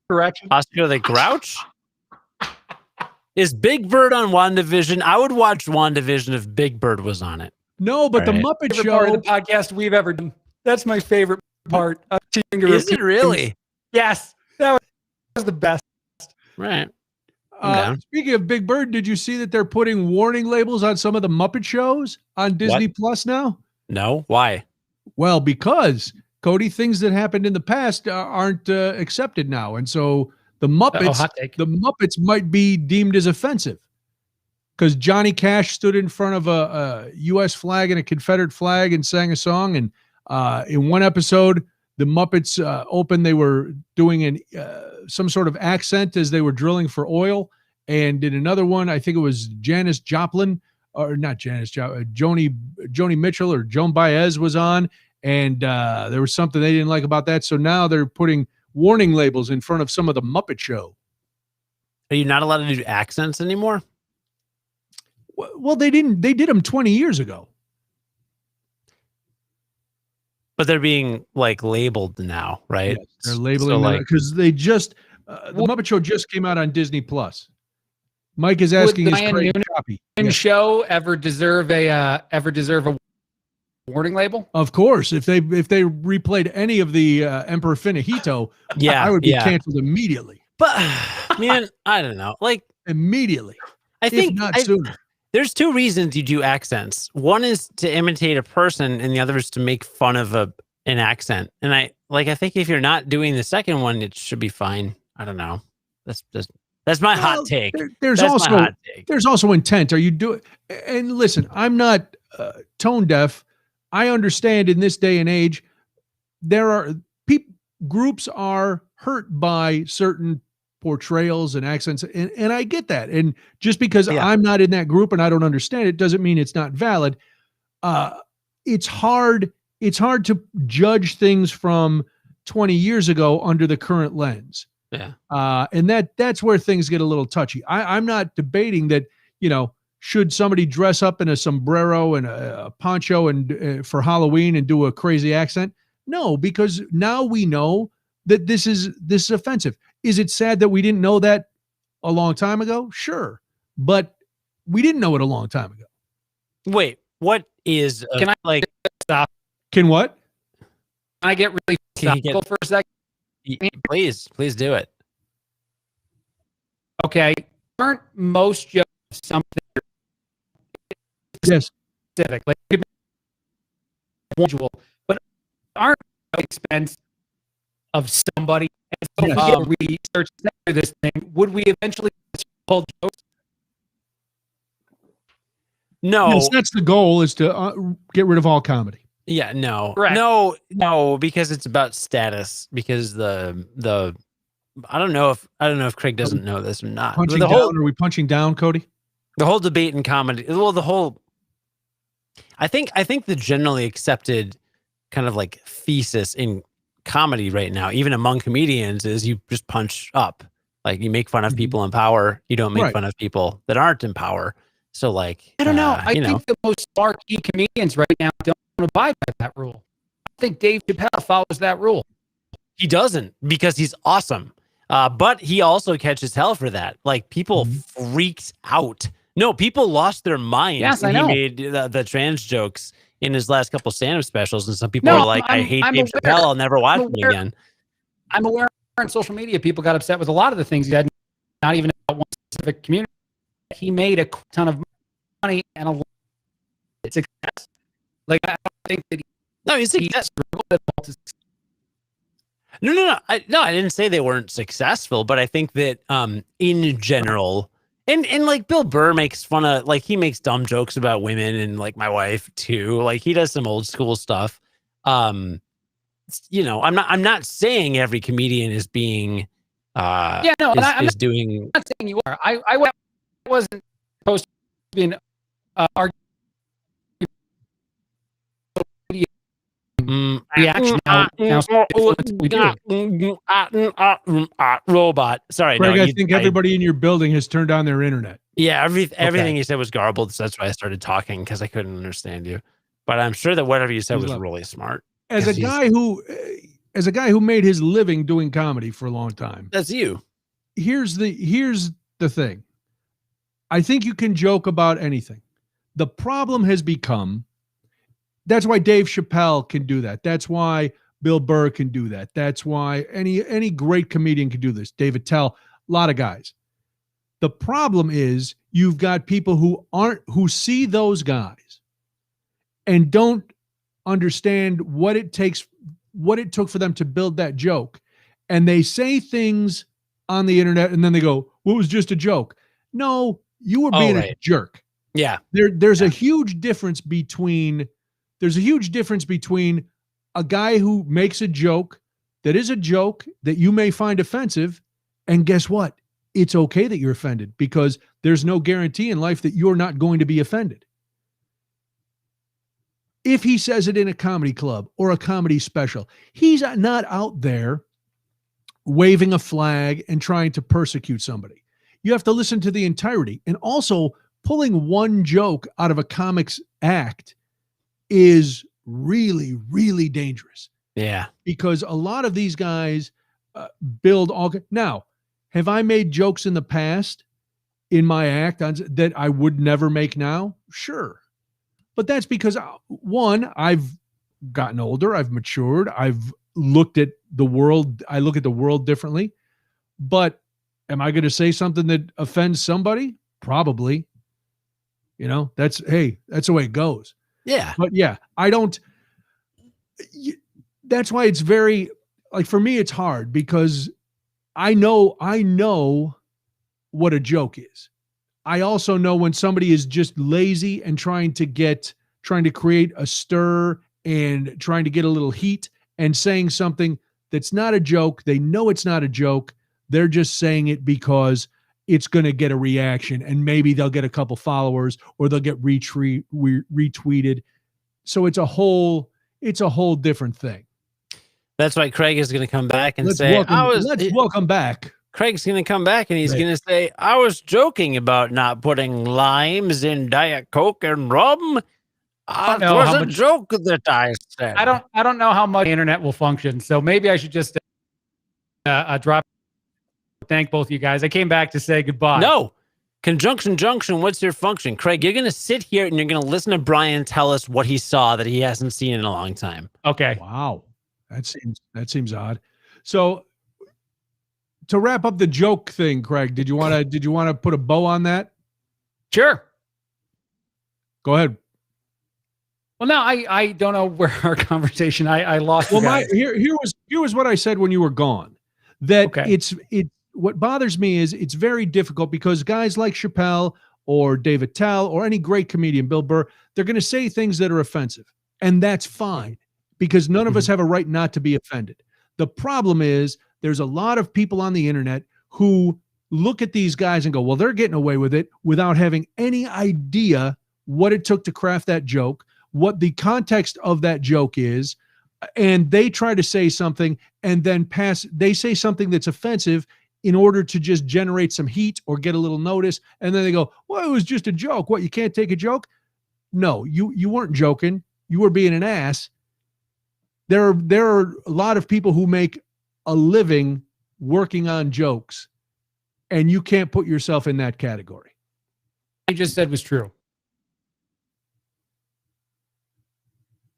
Correction. Oscar the Grouch? Is Big Bird on WandaVision? I would watch WandaVision if Big Bird was on it. No, but Right. the Muppet Favorite Show. part of the podcast we've ever done. That's my favorite part. Is it really? Yes. That was the best. Right. I'm down. Speaking of Big Bird, did you see that they're putting warning labels on some of the Muppet shows on Disney Plus now? No? Why? Well, because, Cody, things that happened in the past aren't accepted now. And so the Hot take. Muppets might be deemed as offensive. Because Johnny Cash stood in front of a U.S. flag and a Confederate flag and sang a song. And in one episode, the Muppets opened, they were doing some sort of accent as they were drilling for oil. And in another one, I think it was Janis Joplin, or not Janis Joplin, Joni Mitchell or Joan Baez was on. And there was something they didn't like about that. So now they're putting warning labels in front of some of the Muppet Show. Are you not allowed to do accents anymore? Well, they didn't. They did them 20 years ago. But they're being like labeled now, right? Yes, they're labeling So, because they just the Muppet Show just came out on Disney Plus. Mike is asking, Would is the Craig Ryan copy? Newman Yes. show ever deserve a warning label? Of course, if they replayed any of the Emperor Finahito, Yeah, I would be yeah. canceled immediately. But man, I don't know. Like immediately, I think if not sooner. There's two reasons you do accents. One is to imitate a person, and the other is to make fun of an accent. And I think if you're not doing the second one, it should be fine. I don't know. That's my hot take. There's also intent. Are you doing? And listen, I'm not tone deaf. I understand in this day and age, there are groups are hurt by certain portrayals and accents, and I get that. And just because I'm not in that group and I don't understand it doesn't mean it's not valid. It's hard to judge things from 20 years ago under the current lens. Yeah. And that's where things get a little touchy. I'm not debating that, should somebody dress up in a sombrero and a poncho and for Halloween and do a crazy accent? No, because now we know that this is offensive. Is it sad that we didn't know that a long time ago? Sure. But we didn't know it a long time ago. Wait, what is can I stop? Can what? Can I get really philosophical for a second? Please do it. Okay. Aren't most jokes something specific? Like individual, but aren't at the expense of somebody? And so if we search this thing, would we eventually hold jokes? No. Yes, that's the goal, is to get rid of all comedy. Yeah, no. Correct. No, because it's about status. Because the I don't know if Craig doesn't know this or not. Are we punching down, Cody? The whole debate in comedy. Well, I think the generally accepted kind of like thesis in comedy right now, even among comedians, is you just punch up. Like you make fun of people in power. You don't make fun of people that aren't in power. So like, I don't know. I think the most marquee comedians right now don't abide by that rule. I think Dave Chappelle follows that rule. He doesn't, because he's awesome. But he also catches hell for that. Like people freaked out. No, people lost their minds. Yes, I when know. He made the trans jokes in his last couple stand-up specials, and some people were like, "I hate Dave Chappelle. I'll never watch him again." I'm aware on social media people got upset with a lot of the things he had, not even about one specific community. He made a ton of money and a lot of success. Like I don't think that No. I didn't say they weren't successful, but I think that in general, and like Bill Burr makes fun of, like he makes dumb jokes about women and like my wife too. Like he does some old school stuff. I'm not saying every comedian is being I'm not saying you are. I wasn't supposed to be an argument. Reaction robot. Sorry, Craig, I think everybody in your building has turned on their internet. Yeah, everything you said was garbled, so that's why I started talking, because I couldn't understand you. But I'm sure that whatever you said was really smart. As a guy who made his living doing comedy for a long time. That's you. Here's the thing. I think you can joke about anything. The problem has become, that's why Dave Chappelle can do that. That's why Bill Burr can do that. That's why any great comedian can do this. David Tell, a lot of guys. The problem is you've got people who see those guys and don't understand what it took for them to build that joke. And they say things on the internet and then they go, well, it was just a joke. No, you were being a jerk. Yeah. There's a huge difference between a guy who makes a joke that is a joke that you may find offensive, and guess what? It's okay that you're offended, because there's no guarantee in life that you're not going to be offended. If he says it in a comedy club or a comedy special, he's not out there waving a flag and trying to persecute somebody. You have to listen to the entirety. And also, pulling one joke out of a comic's act is really, really dangerous. Yeah. Because a lot of these guys build all. Now, have I made jokes in the past in my act that I would never make now? Sure. But that's because, one, I've gotten older. I've matured. I've looked at the world. I look at the world differently. But Am I going to say something that offends somebody? Probably. That's the way it goes. Yeah. But yeah, I don't. That's why it's very, like, for me, it's hard because I know what a joke is. I also know when somebody is just lazy and trying to create a stir and trying to get a little heat and saying something that's not a joke. They know it's not a joke. They're just saying it because it's going to get a reaction and maybe they'll get a couple followers or they'll get retweeted. So it's a whole different thing. That's why Craig is going to come back and Let's say, welcome back. Craig's going to come back and he's going to say, I was joking about not putting limes in Diet Coke and rum. It was a joke that I said. I don't know how much the internet will function, so maybe I should just drop. Thank both of you guys. I came back to say goodbye. No. Conjunction junction, what's your function? Craig, you're going to sit here and you're going to listen to Brian tell us what he saw that he hasn't seen in a long time. Okay. Wow. That seems odd. So to wrap up the joke thing, Craig, did you want to put a bow on that? Sure. Go ahead. Well, no, I don't know where our conversation. I lost. Well, here was what I said when you were gone. That it's what bothers me is it's very difficult because guys like Chappelle or Dave Attell or any great comedian, Bill Burr, they're going to say things that are offensive, and that's fine because none of us have a right not to be offended. The problem is there's a lot of people on the internet who look at these guys and go, well, they're getting away with it without having any idea what it took to craft that joke, what the context of that joke is, and they try to say something and then they say something that's offensive in order to just generate some heat or get a little notice. And then they go, well, it was just a joke. What, you can't take a joke? No, you weren't joking. You were being an ass. There are a lot of people who make a living working on jokes, and you can't put yourself in that category. I just said was true.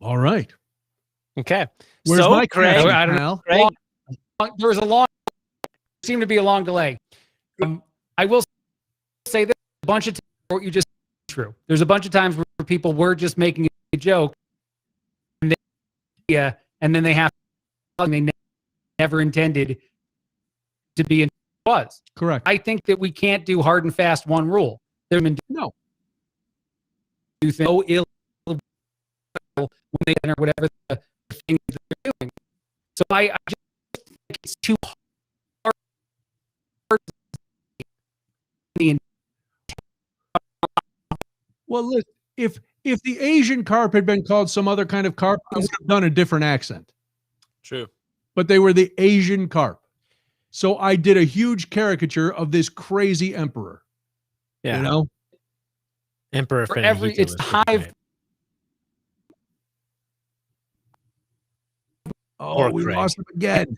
All right. Okay. Where's my Craig? I don't know. Craig? There seemed to be a long delay. I will say this a bunch of times what you just said is true. There's a bunch of times where people were just making a joke and then they have something they never intended to be and was. Correct. I think that we can't do hard and fast one rule. No. Do things so ill when they enter whatever the thing that they're doing. So I just think it's too hard. Well, listen, if the Asian carp had been called some other kind of carp, I would have done a different accent. True. But they were the Asian carp. So I did a huge caricature of this crazy emperor. Yeah. You know? Emperor For it's the hive. Oh, we lost him again.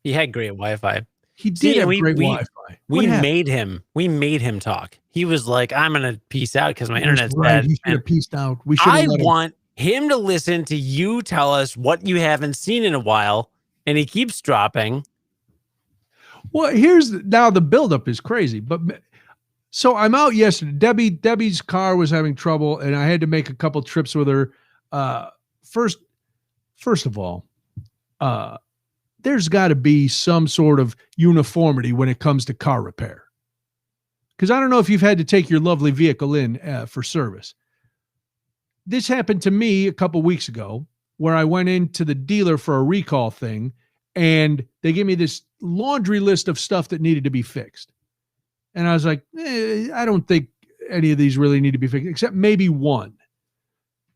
He had great Wi-Fi. He did have great Wi-Fi. We made him talk. He was like, I'm going to peace out because my internet's right. bad. He should have peaced out. I want him to listen to you tell us what you haven't seen in a while, and he keeps dropping. Well, now the buildup is crazy. But so I'm out yesterday. Debbie's car was having trouble, and I had to make a couple trips with her. First of all, there's got to be some sort of uniformity when it comes to car repair. Because I don't know if you've had to take your lovely vehicle in for service. This happened to me a couple weeks ago where I went into the dealer for a recall thing, and they gave me this laundry list of stuff that needed to be fixed. And I was like, I don't think any of these really need to be fixed, except maybe one.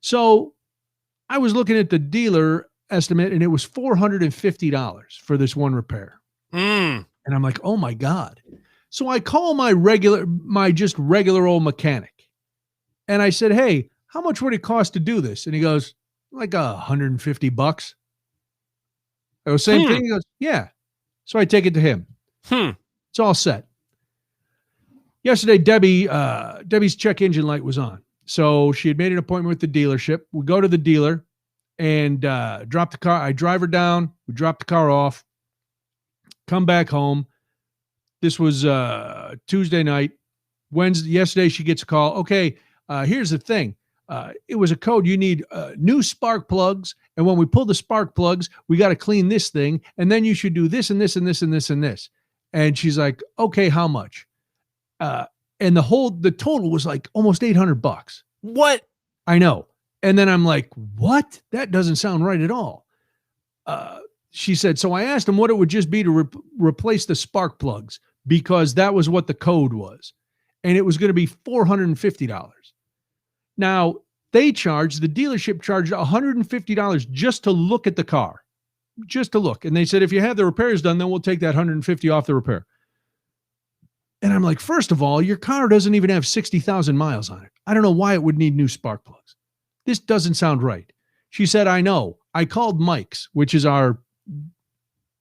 So I was looking at the dealer estimate, and it was $450 for this one repair. And I'm like, oh my God. So I call my just regular old mechanic. And I said, hey, how much would it cost to do this? And he goes, like $150. I go, same thing? He goes, yeah. So I take it to him. It's all set. Yesterday, Debbie's check engine light was on. So she had made an appointment with the dealership. We go to the dealer and drop the car. I drive her down. We drop the car off. Come back home. This was Tuesday night. Yesterday she gets a call. Okay, here's the thing. It was a code. You need new spark plugs. And when we pull the spark plugs, we got to clean this thing. And then you should do this and this and this and this and this. And she's like, okay, how much? And the total was like almost $800. What? I know. And then I'm like, what? That doesn't sound right at all. She said, so I asked him what it would just be to replace the spark plugs because that was what the code was. And it was going to be $450. Now, the dealership charged $150 just to look at the car, just to look. And they said, if you have the repairs done, then we'll take that $150 off the repair. And I'm like, first of all, your car doesn't even have 60,000 miles on it. I don't know why it would need new spark plugs. This doesn't sound right. She said, I know. I called Mike's, which is our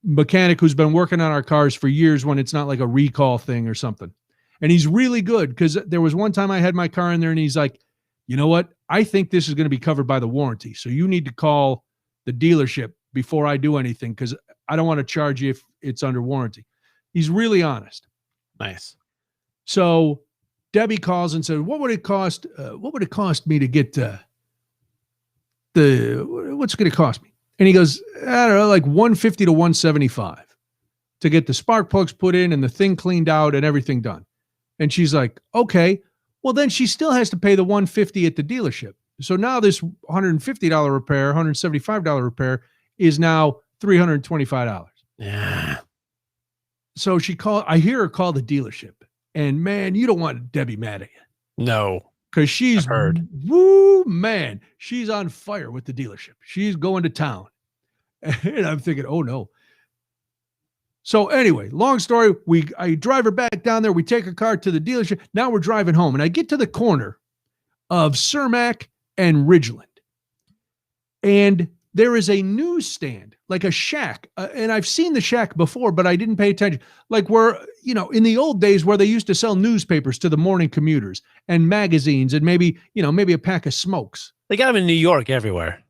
mechanic who's been working on our cars for years when it's not like a recall thing or something. And he's really good because there was one time I had my car in there and he's like, you know what? I think this is going to be covered by the warranty. So you need to call the dealership before I do anything because I don't want to charge you if it's under warranty. He's really honest. Nice. So Debbie calls and said, what would it cost? What would it cost me to get what's it going to cost me? And he goes, I don't know, like $150 to $175 to get the spark plugs put in and the thing cleaned out and everything done. And she's like, okay, well then she still has to pay the $150 at the dealership. So now this $150 repair, $175 repair is now $325. Yeah. So I hear her call the dealership and man, you don't want Debbie mad at you. No. Because she's she's on fire with the dealership. She's going to town. And I'm thinking, oh no. So anyway, long story, I drive her back down there. We take her car to the dealership. Now we're driving home. And I get to the corner of Cermak and Ridgeland. And there is a newsstand, like a shack. And I've seen the shack before, but I didn't pay attention. Like where, in the old days where they used to sell newspapers to the morning commuters and magazines and maybe a pack of smokes. They got them in New York everywhere.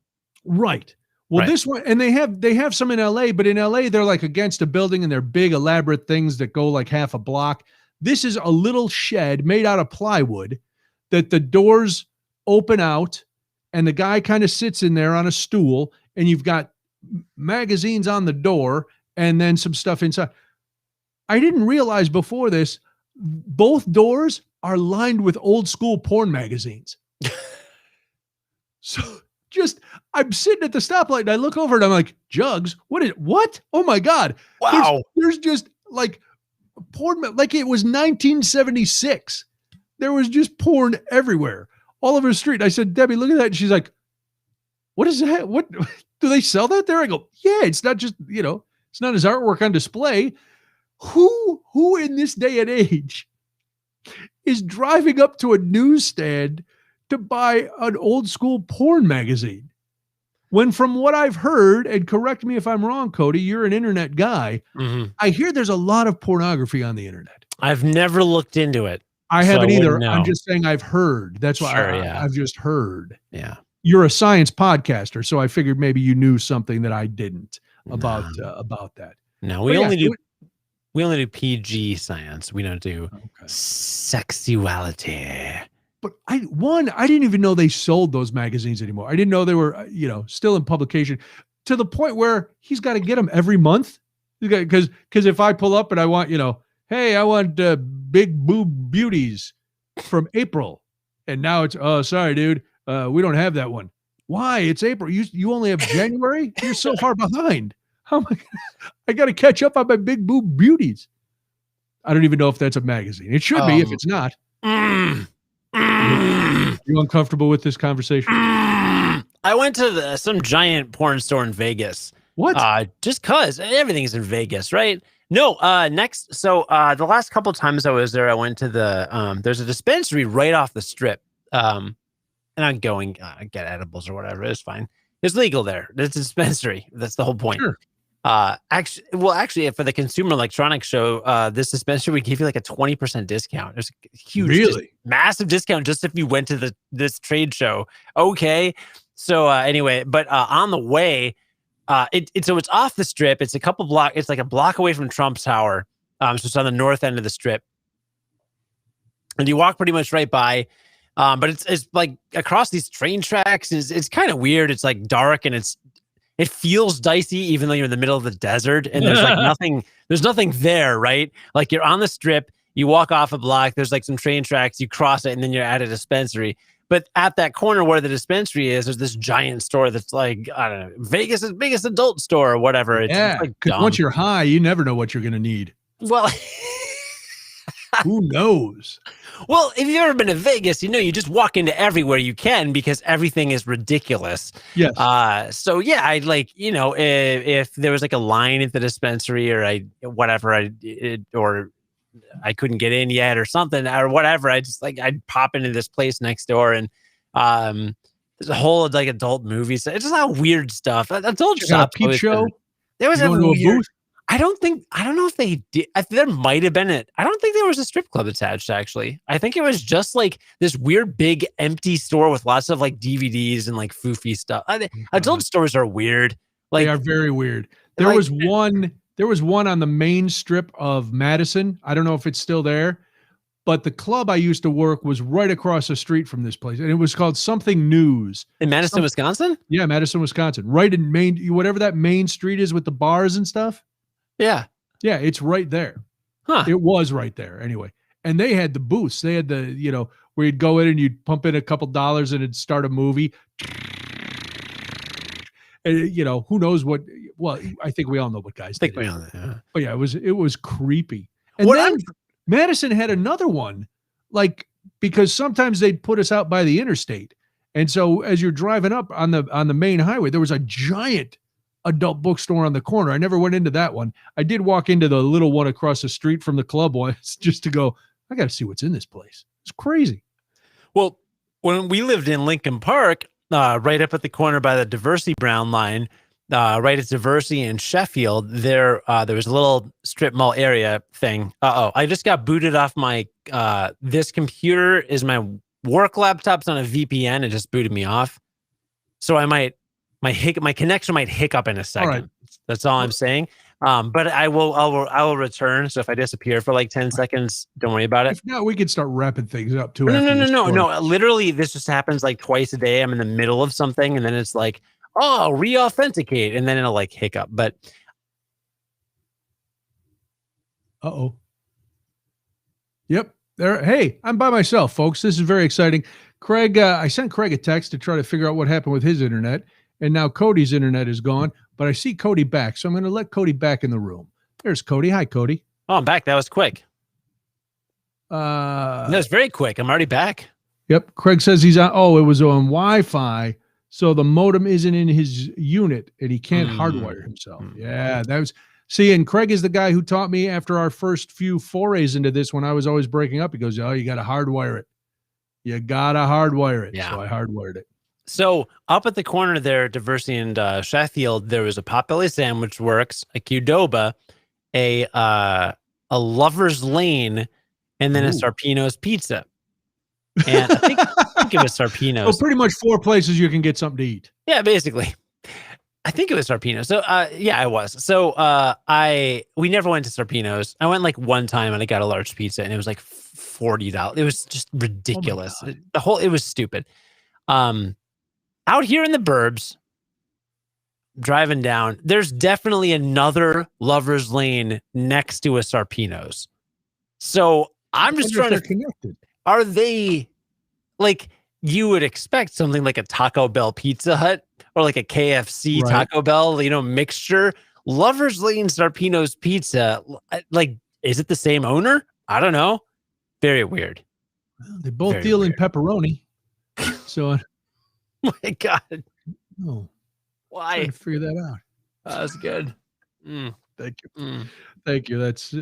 Right. Well, This one, and they have some in LA, but in LA, they're like against a building and they're big, elaborate things that go like half a block. This is a little shed made out of plywood that the doors open out and the guy kind of sits in there on a stool and you've got magazines on the door and then some stuff inside. I didn't realize before this, both doors are lined with old school porn magazines. So I'm sitting at the stoplight and I look over and I'm like, Jugs, what? Oh my God. Wow. There's just like porn, like it was 1976. There was just porn everywhere, all over the street. I said, Debbie, look at that. And she's like, what is that? What do they sell that there? I go, yeah, it's not just, it's not his artwork on display. Who in this day and age is driving up to a newsstand to buy an old school porn magazine? When from what I've heard, and correct me if I'm wrong, Cody, you're an internet guy. Mm-hmm. I hear there's a lot of pornography on the internet. I've never looked into it. I haven't either. I'm just saying I've heard. That's why I've just heard. Yeah. You're a science podcaster, so I figured maybe you knew something that I didn't about that. No, we only do PG science. We don't do sexuality. But I didn't even know they sold those magazines anymore. I didn't know they were, still in publication to the point where he's got to get them every month. Because if I pull up and I want, hey, I want big boob beauties from April. And now it's, oh, sorry, dude. We don't have that one. Why? It's April. You only have January? You're so far behind. How am I got to catch up on my big boob beauties. I don't even know if that's a magazine. It should be if it's not. You uncomfortable with this conversation? I went to some giant porn store in Vegas. What? Just cause everything's in Vegas, right? No, next. So the last couple times I was there, I went to there's a dispensary right off the strip. And I'm going get edibles or whatever. It's fine. It's legal there. It's a dispensary. That's the whole point. Sure. Actually, for the Consumer Electronics Show, this dispensary would give you like a 20% discount. There's a huge, massive discount just if you went to this trade show. Okay. So anyway, but on the way, so it's off the strip. It's a couple block. It's like a block away from Trump Tower. So it's on the north end of the strip. And you walk pretty much right by. But it's like across these train tracks. It's kind of weird. It's like dark and it feels dicey, even though you're in the middle of the desert and there's like nothing there, right? Like you're on the strip, you walk off a block, there's like some train tracks, you cross it, and then you're at a dispensary. But at that corner where the dispensary is, there's this giant store that's like, I don't know, Vegas' biggest adult store or whatever. It's because like once you're high, you never know what you're going to need. Well, who knows? Well, if you've ever been to Vegas, you just walk into everywhere you can because everything is ridiculous. Yes. So yeah, I'd like, if there was like a line at the dispensary or I couldn't get in yet or something or whatever, I'd pop into this place next door and there's a whole like adult movies. It's just all weird stuff. Adult shop. Peep show. There was a booth. I don't know if they did. There might have been it. I don't think there was a strip club attached, actually. I think it was just like this weird, big, empty store with lots of like DVDs and like foofy stuff. Adult stores are weird. Like, they are very weird. There was one on the main strip of Madison. I don't know if it's still there, but the club I used to work was right across the street from this place. And it was called Something News. In Madison, Wisconsin? Yeah, Madison, Wisconsin. Right in whatever that main street is with the bars and stuff. Yeah. Yeah, it's right there. Huh. It was right there anyway. And they had the booths. They had the, where you'd go in and you'd pump in a couple dollars and it'd start a movie. And, who knows what, well, I think we all know what guys did. Yeah. But yeah, it was creepy. And then Madison had another one, like, because sometimes they'd put us out by the interstate. And so as you're driving up on the main highway, there was a giant adult bookstore on the corner. I never went into that one. I did walk into the little one across the street from the club once just to go, I got to see what's in this place. It's crazy. Well, when we lived in Lincoln Park, right up at the corner by the Diversey Brown line, right at Diversey and Sheffield, there was a little strip mall area thing. I just got booted off my, this computer is my work laptop's on a VPN. It just booted me off. So my connection might hiccup in a second. All right. That's all I'm saying. But I will return. So if I disappear for like 10 seconds, don't worry about it. If not, we could start wrapping things up too. No. Literally, this just happens like twice a day. I'm in the middle of something, and then it's like, oh, re-authenticate, and then it'll like hiccup. But Yep. There. Hey, I'm by myself, folks. This is very exciting. Craig, I sent Craig a text to try to figure out what happened with his internet. And now Cody's internet is gone, but I see Cody back. So I'm going to let Cody back in the room. There's Cody. Hi, Cody. Oh, I'm back. That was quick. That was very quick. I'm already back. Yep. Craig says he's on. Oh, it was on Wi-Fi. So the modem isn't in his unit and he can't hardwire himself. Yeah, that was. See, and Craig is the guy who taught me after our first few forays into this when I was always breaking up. He goes, oh, you got to hardwire it. You got to hardwire it. Yeah. So I hardwired it. So up at the corner there, Diversey and Sheffield, there was a Potbelly Sandwich Works, a Qdoba, a Lover's Lane, and then a Sarpino's Pizza. And I think it was Sarpino's. So pretty much 4 places you can get something to eat. Yeah, basically. I think it was Sarpino's. So yeah, I was. So we never went to Sarpino's. I went like one time and I got a large pizza and it was like $40. It was just ridiculous. It was stupid. Out here in the burbs, driving down, there's definitely another Lover's Lane next to a Sarpino's. So I'm just trying to connected. Are they like you would expect something like a Taco Bell Pizza Hut or like a KFC Taco Bell, mixture? Lover's Lane Sarpino's Pizza, like, is it the same owner? I don't know. Very weird. Well, they both deal in pepperoni. So, oh my God. No. Why? Trying to figure that out. That's good. Thank you. Thank you. That's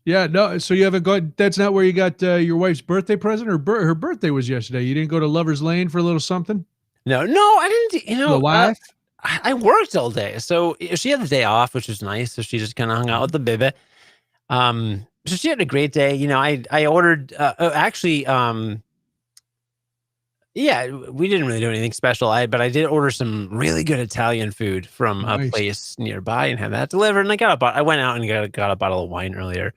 yeah. No. So you haven't got. That's not where you got your wife's birthday present. Her birthday was yesterday. You didn't go to Lover's Lane for a little something. No, I didn't. The wife. I worked all day, so she had the day off, which was nice. So she just kind of hung out with the baby. So she had a great day. I ordered. Yeah, we didn't really do anything special. But I did order some really good Italian food from a place nearby and had that delivered. And I went out and got a bottle of wine earlier.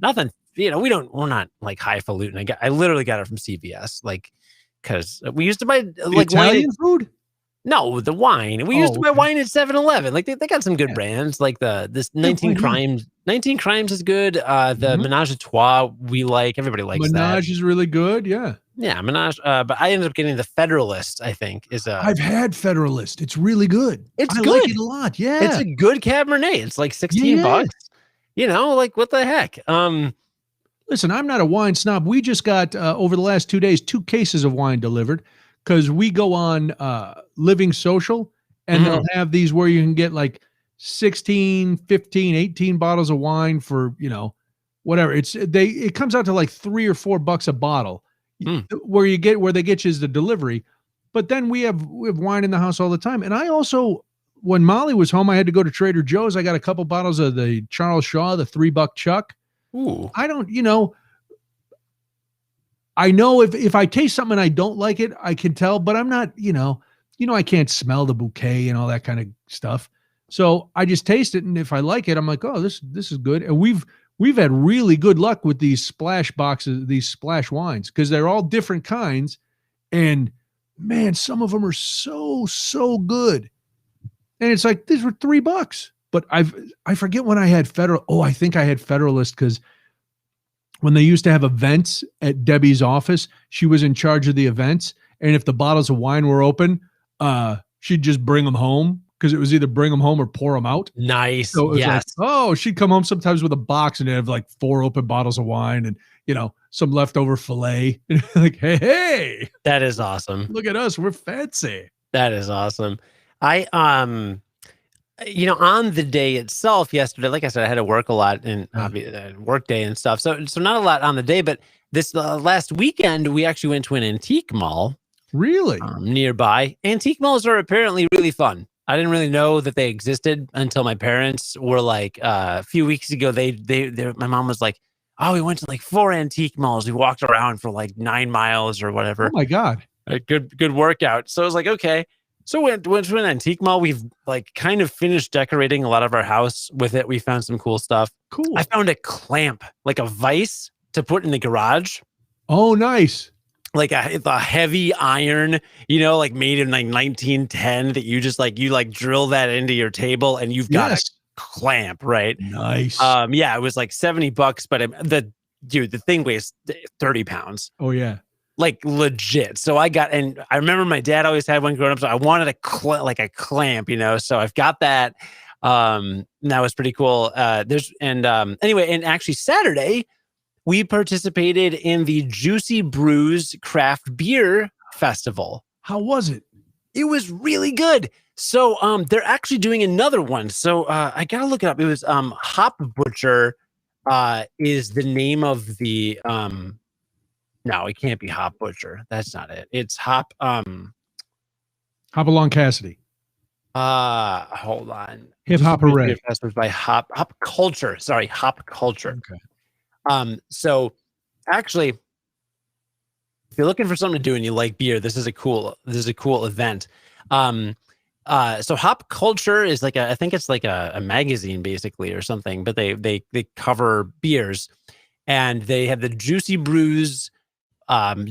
Nothing, we're not like highfalutin. I literally got it from CVS, like, because we used to buy like Italian food. No, the wine. We used to buy wine at 7-Eleven. Like they got some good brands. Like this 19 Crimes. 19 Crimes is good. The Menage a Trois we like. Everybody likes that. Menage is really good. Yeah. Yeah, Menage. But I ended up getting the Federalist, I think. I've had Federalist. It's really good. I good. like it a lot. Yeah. It's a good Cabernet. It's like $16. Like what the heck? Listen, I'm not a wine snob. We just got over the last 2 days 2 cases of wine delivered because we go on Living Social and they'll have these where you can get like 16, 15, 18 bottles of wine for, whatever. It comes out to like $3 or $4 a bottle. Where they get you is the delivery. But then we have wine in the house all the time. And I also, when Molly was home, I had to go to Trader Joe's. I got a couple bottles of the Charles Shaw, the $3 Chuck. Ooh. I don't, I know if I taste something and I don't like it, I can tell, but I'm not, I can't smell the bouquet and all that kind of stuff. So I just taste it. And if I like it, I'm like, oh, this is good. And we've had really good luck with these splash boxes, these splash wines, because they're all different kinds. And man, some of them are so good. And it's like, these were $3. But I forget when I had I think I had Federalist because when they used to have events at Debbie's office, she was in charge of the events. And if the bottles of wine were open, she'd just bring them home because it was either bring them home or pour them out. Nice. So it was yes. She'd come home sometimes with a box and they'd have like 4 open bottles of wine and, some leftover filet. Like, hey. That is awesome. Look at us. We're fancy. That is awesome. I, on the day itself yesterday, like I said, I had to work a lot and work day and stuff. So not a lot on the day, but this last weekend, we actually went to an antique mall. Really? Nearby. Antique malls are apparently really fun. I didn't really know that they existed until my parents were like, a few weeks ago, my mom was like, oh, we went to like 4 antique malls. We walked around for like 9 miles or whatever. Oh my God. A good workout. So I was like, okay. So we went to an antique mall. We've like kind of finished decorating a lot of our house with it. We found some cool stuff. Cool. I found a clamp, like a vise to put in the garage. Oh, nice. Like a heavy iron, like made in like 1910 that you just like, drill that into your table and you've got a clamp, right? Nice. Yeah, it was like $70, but the thing weighs 30 pounds. Oh yeah. Like legit. So and I remember my dad always had one growing up. So I wanted a clamp, so I've got that. That was pretty cool. Anyway, and actually Saturday we participated in the Juicy Brews Craft Beer Festival. How was it? It was really good. So they're actually doing another one. So I gotta look it up. It was Hop Butcher is the name of the no, it can't be Hop Butcher. That's not it. It's Hop Along Cassidy. Hold on. Hip Hop Hooray. Festivals by Hop Culture. Sorry, Hop Culture. Okay. So actually, if you're looking for something to do and you like beer, this is a cool event. So Hop Culture is like I think it's like a magazine basically or something, but they cover beers, and they had the Juicy Brews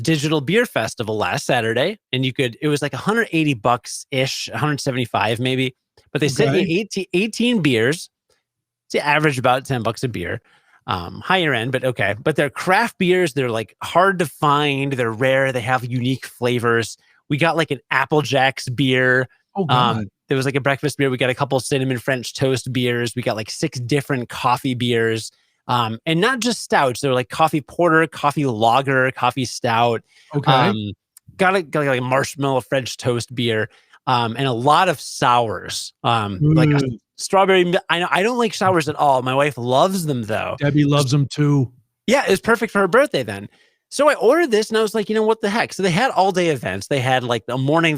digital beer festival last Saturday, and it was like $180 ish, 175 maybe, but they sent you 18 beers. It's average about $10 a beer. Higher end, but okay. But they're craft beers. They're like hard to find. They're rare. They have unique flavors. We got like an Apple Jacks beer. Oh, God. There was like a breakfast beer. We got a couple cinnamon French toast beers. We got like 6 different coffee beers. And not just stouts. They're like coffee porter, coffee lager, coffee stout. Okay. Got like a marshmallow French toast beer. And a lot of sours. Like a strawberry. I don't like sours at all. My wife loves them though. Debbie loves them too. Yeah, it was perfect for her birthday then. So I ordered this and I was like, what the heck? So they had all day events. They had like there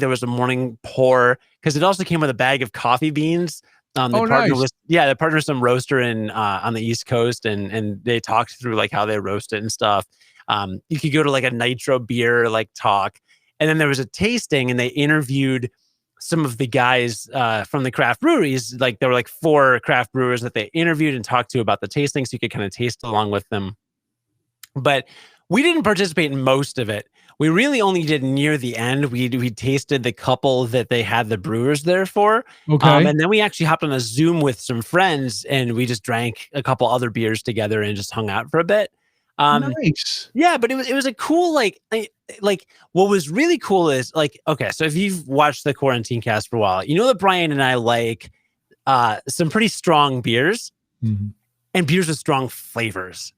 was a morning pour because it also came with a bag of coffee beans. Nice. They partnered with some roaster on the East Coast and they talked through like how they roast it and stuff. You could go to like a nitro beer like talk. And then there was a tasting and they interviewed some of the guys from the craft breweries. Like there were like 4 craft brewers that they interviewed and talked to about the tasting, so you could kind of taste along with them. But we didn't participate in most of it. We really only did near the end. We tasted the couple that they had the brewers there for. Okay. And then we actually hopped on a Zoom with some friends and we just drank a couple other beers together and just hung out for a bit. Nice. Yeah, but it was a cool, like what was really cool is like, okay, so if you've watched the Quarantine Cast for a while, you know that Brian and I like some pretty strong beers and beers with strong flavors.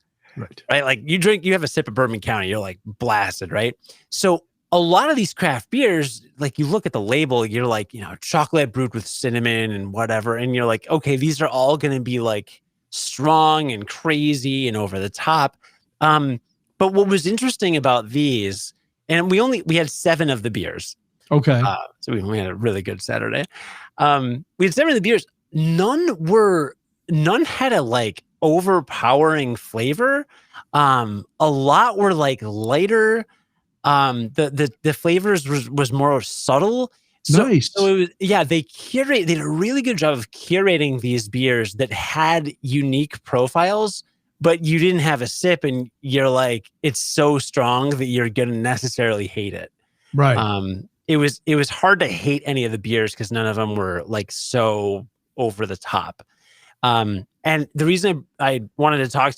Right. Like you have a sip of Bourbon County, you're like blasted, right? So a lot of these craft beers, like you look at the label, you're like, chocolate brewed with cinnamon and whatever. And you're like, okay, these are all going to be like strong and crazy and over the top. But what was interesting about these, and we had 7 of the beers. Okay. So we had a really good Saturday. We had 7 of the beers. None had a like overpowering flavor. A lot were like lighter. The flavors was more subtle. Nice. So it was, they did a really good job of curating these beers that had unique profiles, but you didn't have a sip and you're like, it's so strong that you're gonna necessarily hate it. Right. It was hard to hate any of the beers because none of them were like so over the top. And the reason I wanted to talk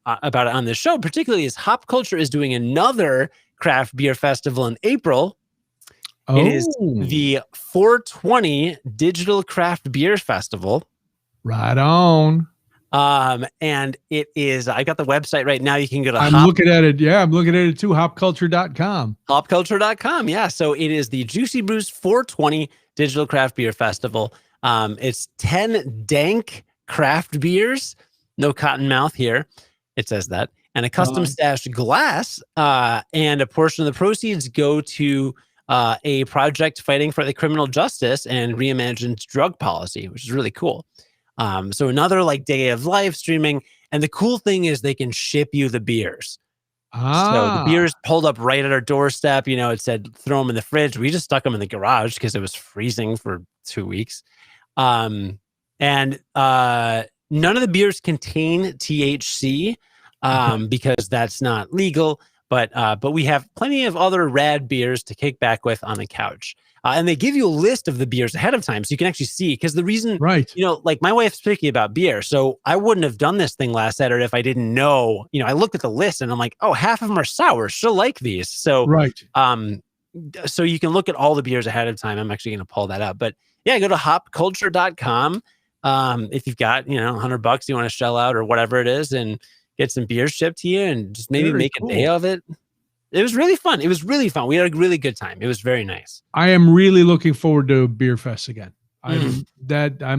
about it on this show particularly is Hop Culture is doing another craft beer festival in April. Oh. It is the 420 Digital Craft Beer Festival. Right on. And it is, I got the website right now. You can go to looking at it. Yeah, I'm looking at it too. Hopculture.com. Hopculture.com. Yeah. So it is the Juicy Brews 420 Digital Craft Beer Festival. It's 10 dank craft beers, no cotton mouth here. It says that. And a custom stashed glass. And a portion of the proceeds go to a project fighting for the criminal justice and reimagined drug policy, which is really cool. So another like day of live streaming. And the cool thing is they can ship you the beers. So the beers pulled up right at our doorstep. It said, throw them in the fridge. We just stuck them in the garage because it was freezing for 2 weeks. And none of the beers contain THC because that's not legal. But we have plenty of other rad beers to kick back with on the couch. And they give you a list of the beers ahead of time so you can actually see. Because the reason, like my wife's picky about beer. So I wouldn't have done this thing last Saturday if I didn't know. I looked at the list and I'm like, oh, half of them are sour. She'll like these. So, so you can look at all the beers ahead of time. I'm actually going to pull that up. But yeah, go to hopculture.com. If you've got, $100 you want to shell out or whatever it is and get some beers shipped to you and just maybe make a day of it. It was really fun. We had a really good time. It was very nice. I am really looking forward to Beer Fest again. I'm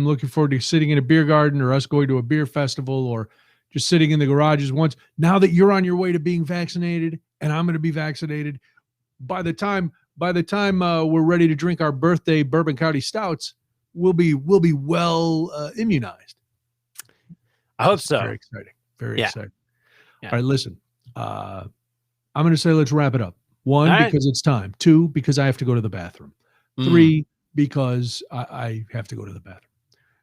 looking forward to sitting in a beer garden or us going to a beer festival or just sitting in the garages once. Now that you're on your way to being vaccinated and I'm going to be vaccinated, by the time we're ready to drink our birthday Bourbon County stouts, we'll be well immunized. I hope so. Very exciting. Very exciting. Yeah. All right, listen. I'm going to say let's wrap it up. 1, because it's time. 2, because I have to go to the bathroom. 3, because I have to go to the bathroom.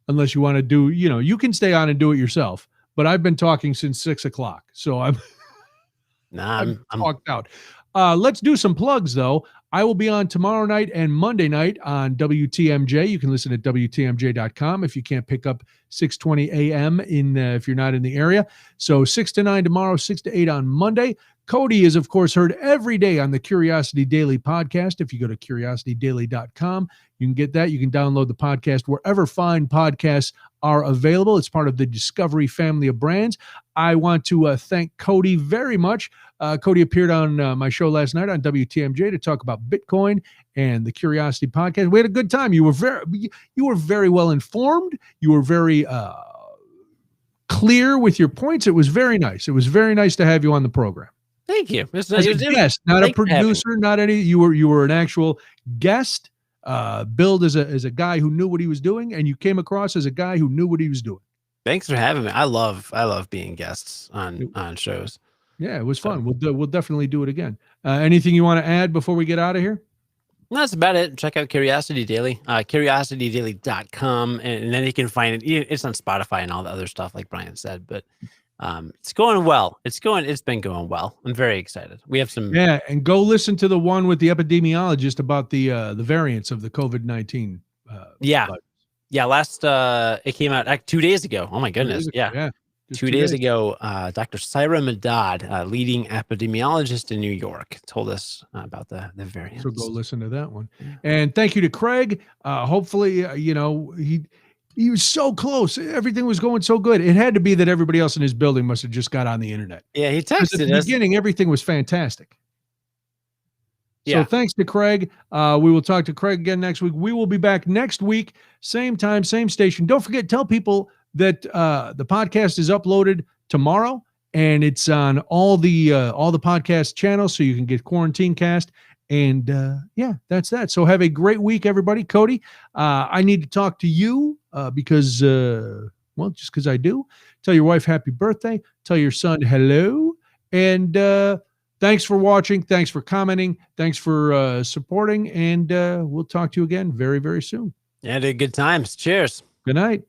Unless you want to do, you can stay on and do it yourself. But I've been talking since 6:00, so I'm talked out. Let's do some plugs, though. I will be on tomorrow night and Monday night on WTMJ. You can listen at WTMJ.com if you can't pick up 6:20 a.m. if you're not in the area. So 6 to 9 tomorrow, 6 to 8 on Monday. Cody is, of course, heard every day on the Curiosity Daily podcast. If you go to curiositydaily.com, you can get that. You can download the podcast wherever fine podcasts are available. It's part of the Discovery family of brands. I want to thank Cody very much. Cody appeared on my show last night on WTMJ to talk about Bitcoin and the Curiosity podcast. We had a good time. You were very well informed. You were very clear with your points. It was very nice. It was very nice to have you on the program. Thank you. As a guest, not a producer, not any. You were an actual guest. Billed as a guy who knew what he was doing, and you came across as a guy who knew what he was doing. Thanks for having me. I love being guests on shows. Yeah, it was fun. We'll definitely do it again. Anything you want to add before we get out of here? That's about it. Check out Curiosity Daily, curiositydaily.com, and then you can find it. It's on Spotify and all the other stuff, like Brian said. But it's going well. It's been going well. I'm very excited. We have some. Yeah, and go listen to the one with the epidemiologist about the variants of the COVID-19. Yeah. virus. Yeah. Last it came out 2 days ago. Oh my goodness. Yeah. Just 2 days ago, Dr. Syra Madad, leading epidemiologist in New York, told us about the variants. So go listen to that one. And thank you to Craig. Hopefully, he was so close. Everything was going so good. It had to be that everybody else in his building must have just got on the internet. Yeah, he 'Cause texted at the us. beginning, everything was fantastic. Yeah. So thanks to Craig. We will talk to Craig again next week. We will be back next week, same time, same station. Don't forget, tell people that the podcast is uploaded tomorrow, and it's on all the podcast channels, so you can get QuarantineCast. And that's that. So have a great week, everybody. Cody, I need to talk to you because just because I do. Tell your wife happy birthday. Tell your son hello. And thanks for watching. Thanks for commenting. Thanks for supporting. And we'll talk to you again very, very soon. Yeah, dude, good times. Cheers. Good night.